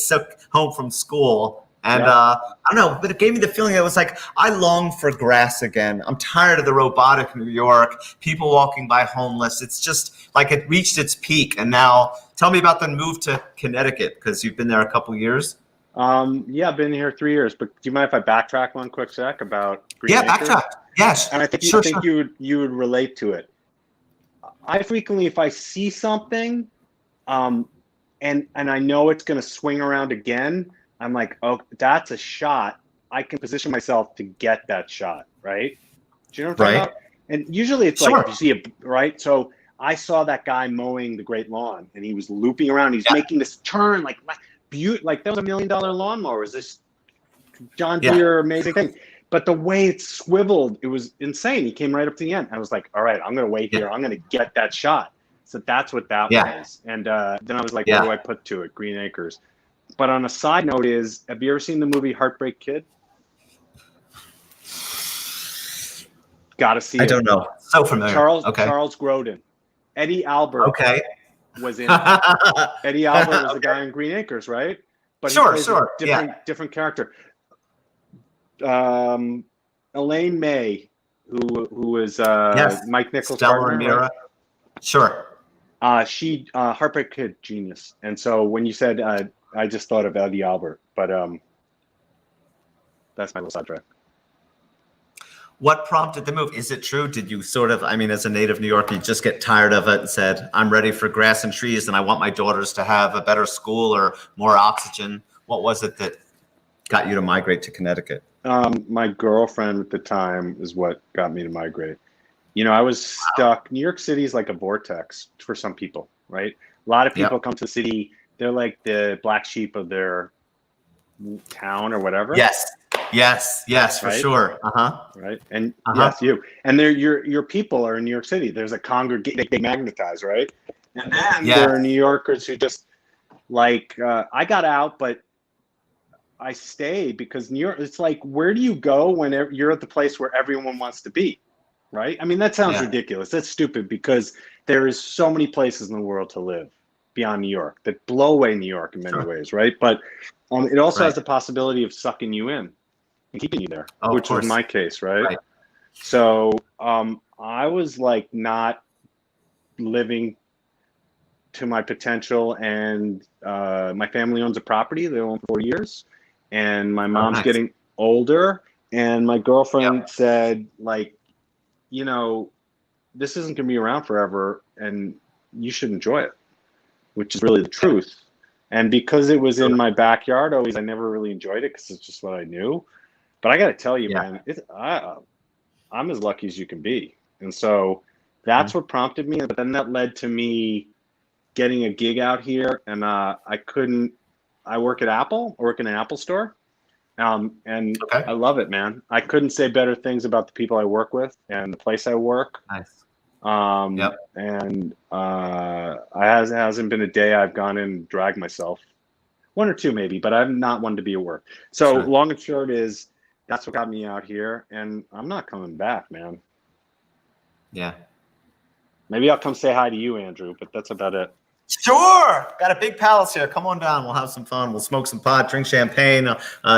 home from school. And I don't know, but it gave me the feeling, it was like, I long for grass again. I'm tired of the robotic New York, people walking by homeless. It's just like it reached its peak. And now tell me about the move to Connecticut, because you've been there a couple years. Yeah, I've been here 3 years, but do you mind if I backtrack one quick sec about Green Acres? Backtrack. Yes. And I think you would relate to it. I frequently, if I see something, and I know it's going to swing around again, I'm like, oh, that's a shot. I can position myself to get that shot, right? Do you know what I'm talking about? And usually it's like, you see it, right? So I saw that guy mowing the Great Lawn, and he was looping around. He's making this turn, like that was $1 million lawnmower. Was this John Deere amazing thing? But the way it swiveled, it was insane. He came right up to the end. I was like, all right, I'm going to wait here. I'm going to get that shot. So that's what that was. And then I was like, what do I put to it? Green Acres. But on a side note have you ever seen the movie Heartbreak Kid? Gotta see it. I don't know. So familiar. Charles Grodin. Eddie Albert was in it. Eddie Albert was the guy in Green Acres, right? But he plays a different character. Elaine May, who was Mike Nichols' partner. Right? Sure. She Heartbreak Kid, genius. And so when you said, I just thought of Eddie Albert, but that's my little sidetrack. What prompted the move? Is it true? Did you sort of, I mean, as a native New Yorker, you just get tired of it and said, I'm ready for grass and trees, and I want my daughters to have a better school or more oxygen? What was it that got you to migrate to Connecticut? My girlfriend at the time is what got me to migrate. I was stuck. New York City is like a vortex for some people, right? A lot of people come to the city. They're like the black sheep of their town or whatever. Yes. Yes, for Right? sure. Uh-huh. Right? And Uh-huh. yes, you. And your people are in New York City. There's a congregation, they magnetize, right? And then Yeah. there are New Yorkers who just like, I got out, but I stayed because New York, it's like, where do you go when you're at the place where everyone wants to be? Right? I mean, that sounds Yeah. ridiculous. That's stupid because there is so many places in the world to live beyond New York that blow away New York in many ways, right? But it also has the possibility of sucking you in and keeping you there, Oh, of which was course. my case, right? Right. So I was like not living to my potential, and my family owns a property. They own 4 years, and my mom's nice. getting older, and my girlfriend said, like, you know, this isn't going to be around forever, and you should enjoy it, which is really the truth. And because it was in my backyard, always, I never really enjoyed it because it's just what I knew. But I got to tell you, man, I'm as lucky as you can be. And so that's what prompted me. But then that led to me getting a gig out here, and I work at Apple. I work in an Apple store. And I love it, man. I couldn't say better things about the people I work with and the place I work. Nice. And it hasn't been a day I've gone in and dragged myself. One or two maybe, but I'm not one to be at work. So long and short is that's what got me out here, and I'm not coming back, man. Yeah. Maybe I'll come say hi to you, Andrew, but that's about it. Sure. Got a big palace here. Come on down. We'll have some fun. We'll smoke some pot, drink champagne,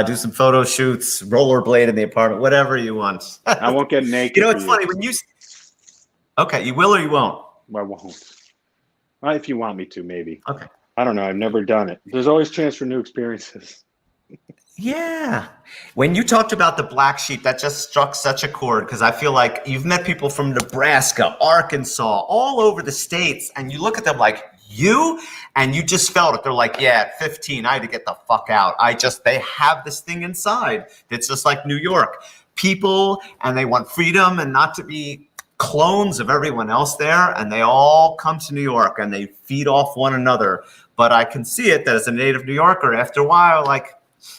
do some photo shoots, rollerblade in the apartment, whatever you want. I won't get naked. You know, it's funny when you. Okay, you will or you won't? I won't. Well, if you want me to, maybe. Okay. I don't know. I've never done it. There's always chance for new experiences. Yeah. When you talked about the black sheep, that just struck such a chord because I feel like you've met people from Nebraska, Arkansas, all over the states, and you look at them like you, and you just felt it. They're like, yeah, at 15, I had to get the fuck out. They have this thing inside that's just like New York. People, and they want freedom and not to be clones of everyone else there, and they all come to New York and they feed off one another. But I can see it that as a native New Yorker, after a while, like,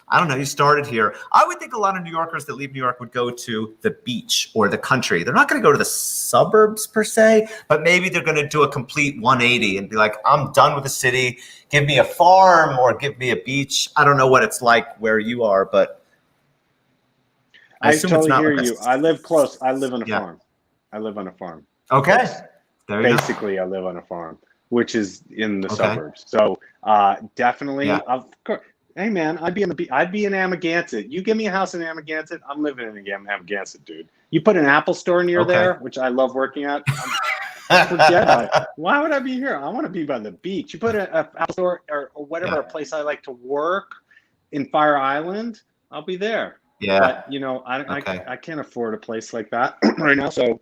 I don't know, you started here. I would think a lot of New Yorkers that leave New York would go to the beach or the country. They're not going to go to the suburbs per se, but maybe they're going to do a complete 180 and be like, I'm done with the city. Give me a farm or give me a beach. I don't know what it's like where you are, but I assume totally it's not hear like you. I live close. I live on a farm. I live on a farm. Okay. There you Basically, I live on a farm, which is in the suburbs. So definitely, of course. Hey man, I'd be in Amagansett. You give me a house in Amagansett, I'm living in Amagansett, dude. You put an Apple store near there, which I love working at. Forget about it. Why would I be here? I want to be by the beach. You put an Apple store or whatever, a place I like to work in Fire Island, I'll be there. Yeah. But you know, I can't afford a place like that right now. So,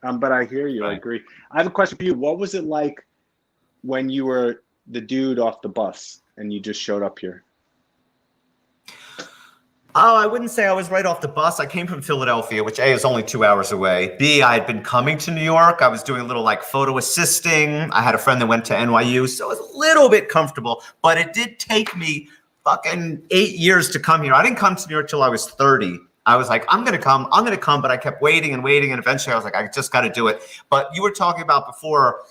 but I hear you. I agree. I have a question for you. What was it like when you were the dude off the bus and you just showed up here? Oh, I wouldn't say I was right off the bus. I came from Philadelphia, which A, is only 2 hours away. B, I had been coming to New York. I was doing a little like photo assisting. I had a friend that went to NYU, so it was a little bit comfortable. But it did take me fucking 8 years to come here. I didn't come to New York till I was 30. I was like, I'm going to come, but I kept waiting and waiting. And eventually I was like, I just got to do it. But you were talking about before,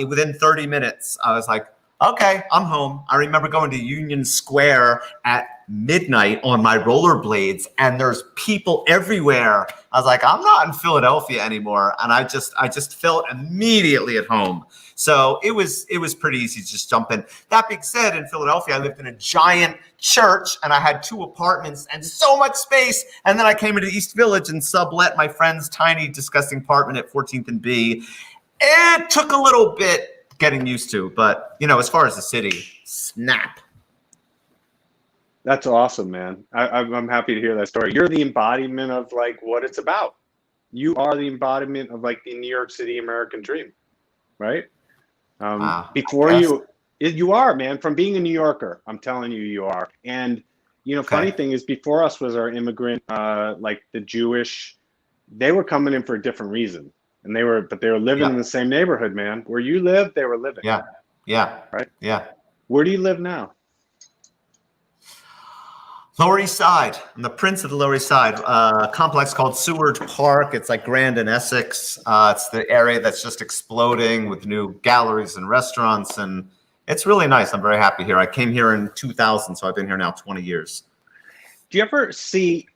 within 30 minutes, I was like, okay, I'm home. I remember going to Union Square at midnight on my rollerblades, and there's people everywhere. I was like, I'm not in Philadelphia anymore. And I just felt immediately at home. So it was pretty easy to just jump in. That being said, in Philadelphia, I lived in a giant church and I had 2 apartments and so much space. And then I came into East Village and sublet my friend's tiny, disgusting apartment at 14th and B. It took a little bit getting used to, but you know, as far as the city, snap. That's awesome, man. I'm happy to hear that story. You're the embodiment of like what it's about. You are the embodiment of like the New York City American dream, right? Before you are, man. From being a New Yorker, I'm telling you, you are. And you know, funny thing is, before us was our immigrant, like the Jewish. They were coming in for a different reason. And they were living in the same neighborhood, man. Where you live, they were living. Yeah. Right? Yeah. Where do you live now? Lower East Side. I'm the prince of the Lower East Side. A complex called Seward Park. It's like Grand and Essex. It's the area that's just exploding with new galleries and restaurants, and it's really nice. I'm very happy here. I came here in 2000, so I've been here now 20 years. Do you ever see,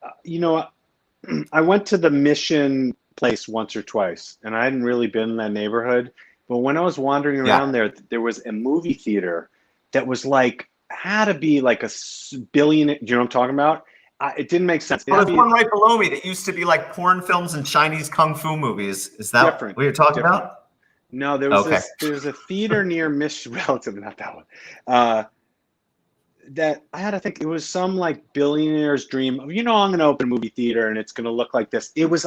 I went to the Mission place once or twice, and I hadn't really been in that neighborhood. But when I was wandering around there was a movie theater that was like, had to be like a billion. Do you know what I'm talking about? It didn't make sense. There's one right below me that used to be like porn films and Chinese kung fu movies. Is that Different. what you're talking about? No, there was there was a theater near Mission, relative, not that one. That I had to think it was some like billionaire's dream of, I'm going to open a movie theater and it's going to look like this. It was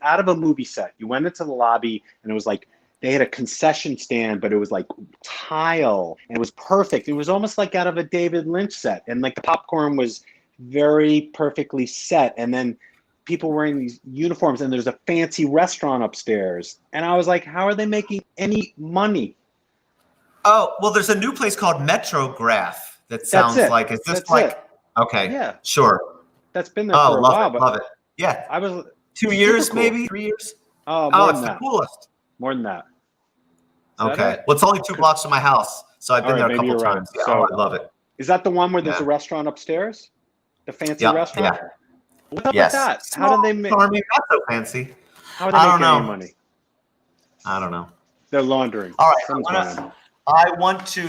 out of a movie set. You went into the lobby and it was like, they had a concession stand, but it was like tile and it was perfect. It was almost like out of a David Lynch set. And like the popcorn was very perfectly set. And then people wearing these uniforms, and there's a fancy restaurant upstairs. And I was like, how are they making any money? Oh, well, there's a new place called Metrograph. That sounds like, is this That's like, it. okay, Yeah. Sure. That's been there for a while. Love it. Yeah. I was 2 years, cool. maybe 3 years. Oh, more it's than the that. coolest. More than that. Okay. Well, it's only 2 blocks from my house, so I've been there a couple times. Right. Yeah, So, I love it. Is that the one where there's a restaurant upstairs? The fancy restaurant? Yeah. What up Yes. with that? How do they make? Charming, not so fancy. How are they making any money? I don't know. They're laundering. All right.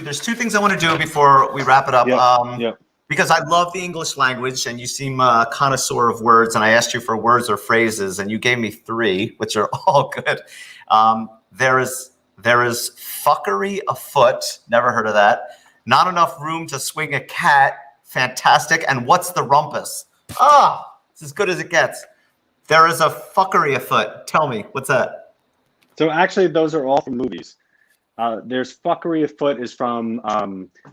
There's 2 things I want to do before we wrap it up. Because I love the English language, and you seem a connoisseur of words, and I asked you for words or phrases, and you gave me 3, which are all good. There is fuckery afoot. Never heard of that. Not enough room to swing a cat. Fantastic. And what's the rumpus? It's as good as it gets. There is a fuckery afoot. Tell me, what's that? So actually, those are all from movies. There's Fuckery Afoot is from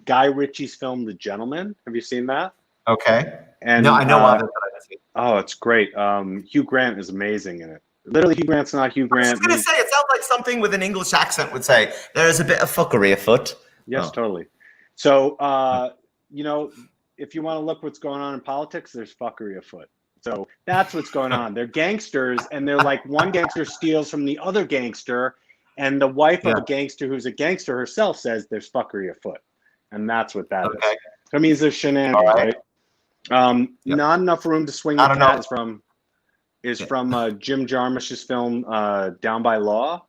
Guy Ritchie's film The Gentleman. Have you seen that? Okay. And no, I know of it, but I haven't seen it. Oh, it's great. Hugh Grant is amazing in it. Literally, Hugh Grant's not Hugh Grant. I was going to say, it sounds like something with an English accent would say. There is a bit of fuckery afoot. Yes, totally. So, if you want to look what's going on in politics, there's fuckery afoot. So that's what's going on. They're gangsters, and they're like, one gangster steals from the other gangster, and the wife of a gangster who's a gangster herself says there's fuckery afoot. And that's what that is. So it means there's shenanigans, right? Not enough room to swing the cat is from Jim Jarmusch's film Down by Law.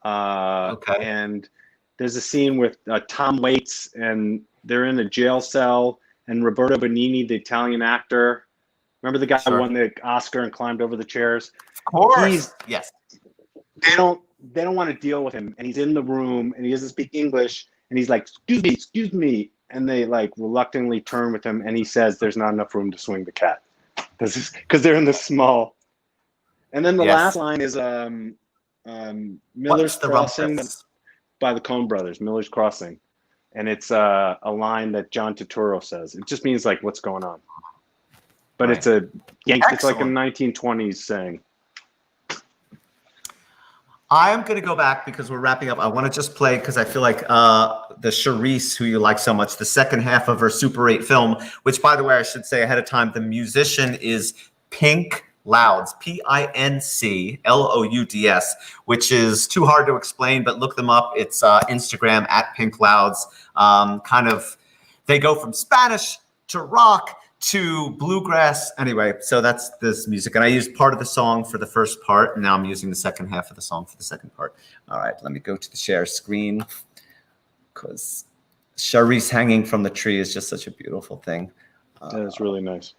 And there's a scene with Tom Waits, and they're in a jail cell, and Roberto Benigni, the Italian actor, remember the guy who won the Oscar and climbed over the chairs? Of course. Yes. They don't want to deal with him, and he's in the room, and he doesn't speak English, and he's like, excuse me, and they like reluctantly turn with him, and he says there's not enough room to swing the cat. Because they're in the small. And then the last line is Miller's Crossing by the Coen Brothers, Miller's Crossing. And it's a line that John Turturro says. It just means like what's going on. But it's a it's like a 1920s saying. I'm going to go back because we're wrapping up. I want to just play because I feel like the Charisse, who you like so much, the second half of her Super 8 film, which, by the way, I should say ahead of time, the musician is Pink Louds, Pinclouds, which is too hard to explain, but look them up. It's Instagram at Pink Louds. They go from Spanish to rock to bluegrass. Anyway, so that's this music. And I used part of the song for the first part, and now I'm using the second half of the song for the second part. All right, let me go to the share screen because Charisse hanging from the tree is just such a beautiful thing. That is really nice.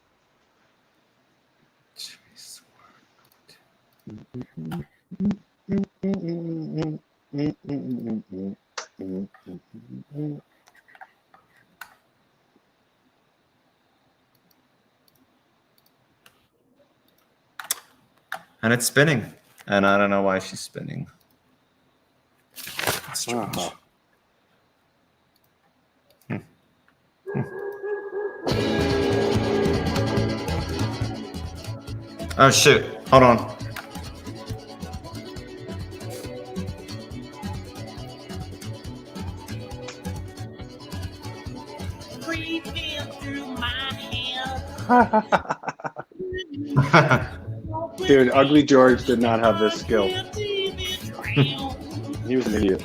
And it's spinning, and I don't know why she's spinning. It's strange. Oh shoot! Hold on. Creeping through my head. Dude, Ugly George did not have this skill. He was an idiot.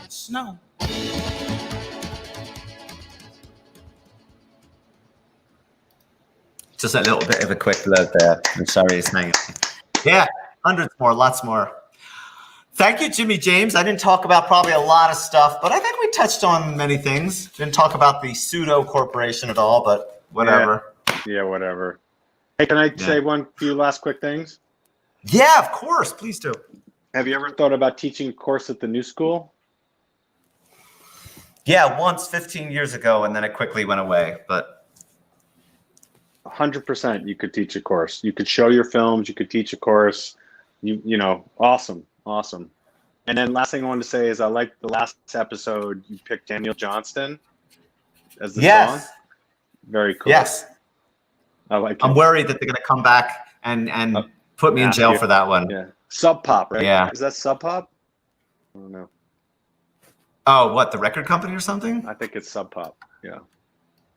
Snow. Just a little bit of a quick load there. I'm sorry, it's hanging. Yeah, hundreds more, lots more. Thank you, Jimmy James. I didn't talk about probably a lot of stuff, but I think we touched on many things. Didn't talk about the pseudo corporation at all, but whatever. Yeah, whatever. Hey, can I say one few last quick things? Yeah, of course. Please do. Have you ever thought about teaching a course at the new school? Yeah, once 15 years ago, and then it quickly went away. But 100% you could teach a course. You could show your films. You could teach a course. You know, awesome. And then last thing I wanted to say is I like the last episode you picked Daniel Johnston as the song. Very cool. Yes. I like it. I'm worried that they're going to come back and put me in jail for that one. Yeah. Sub Pop, right? Yeah. Is that Sub Pop? I don't know. Oh, what, the record company or something? I think it's Sub Pop. Yeah.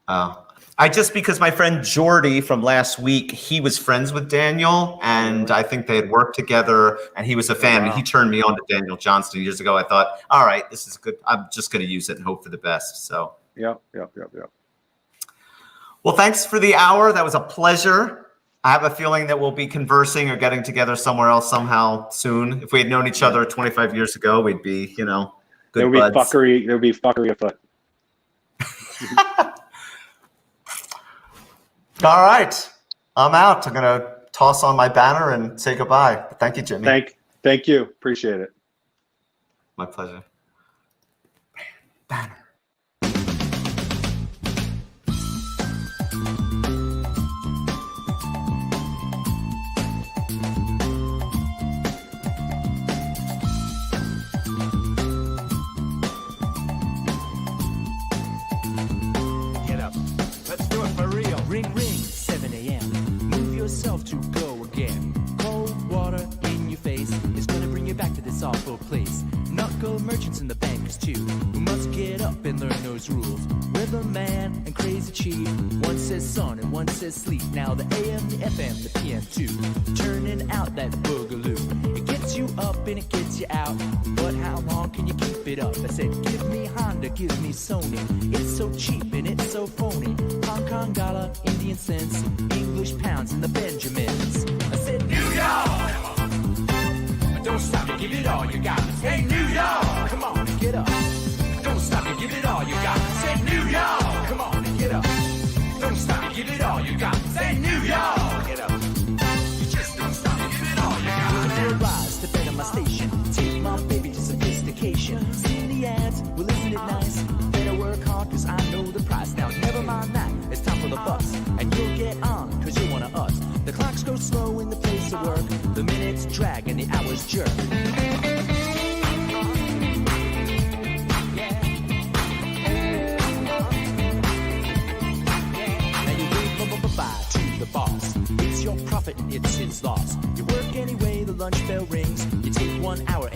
Oh. Because my friend Jordy from last week, he was friends with Daniel, and I think they had worked together, and he was a fan, and he turned me on to Daniel Johnston years ago. I thought, all right, this is good. I'm just going to use it and hope for the best. So. Yep. Well, thanks for the hour. That was a pleasure. I have a feeling that we'll be conversing or getting together somewhere else somehow soon. If we had known each other 25 years ago, we'd be, good There would be fuckery afoot. All right. I'm out. I'm going to toss on my banner and say goodbye. Thank you, Jimmy. Thank you. Appreciate it. My pleasure. Banner. Get up. Let's do it for real. Ring, ring, 7 a.m. Move yourself to go again. Cold water in your face is gonna bring you back to this awful place. Knuckle merchants and the bankers too, who must get up and learn those rules. Weatherman and crazy chief, one says sun and one says sleep. Now the AM, the FM, the PM too, turning out that boogaloo. It gets you up and it gets you out, but how long can you keep it up? I said, give me Honda, give me Sony. It's so cheap and it's so phony. Hong Kong dollar, Indian cents, English pounds and the Benjamins. I said, New York! Don't stop and give it all you got. Hey, New York! Come on and get up. Don't stop and give it all you got. Say, New York! Come on and get up. Don't stop and give it all you got. Say, New York! Get up. You just don't stop and give it all you got. Looking for a rise to better my station. Take my baby to sophistication. Seeing the ads, well, isn't it nice? Better work hard, cause I know the price. Now, never mind that. It's time for the bus. And you'll get on, cause you're one of us. The clocks go slow in the place of work. The minutes drag and the hours jerk. Now you wave bye-bye to the boss. It's your profit and it's his loss. You work anyway, the lunch bell rings. You take 1 hour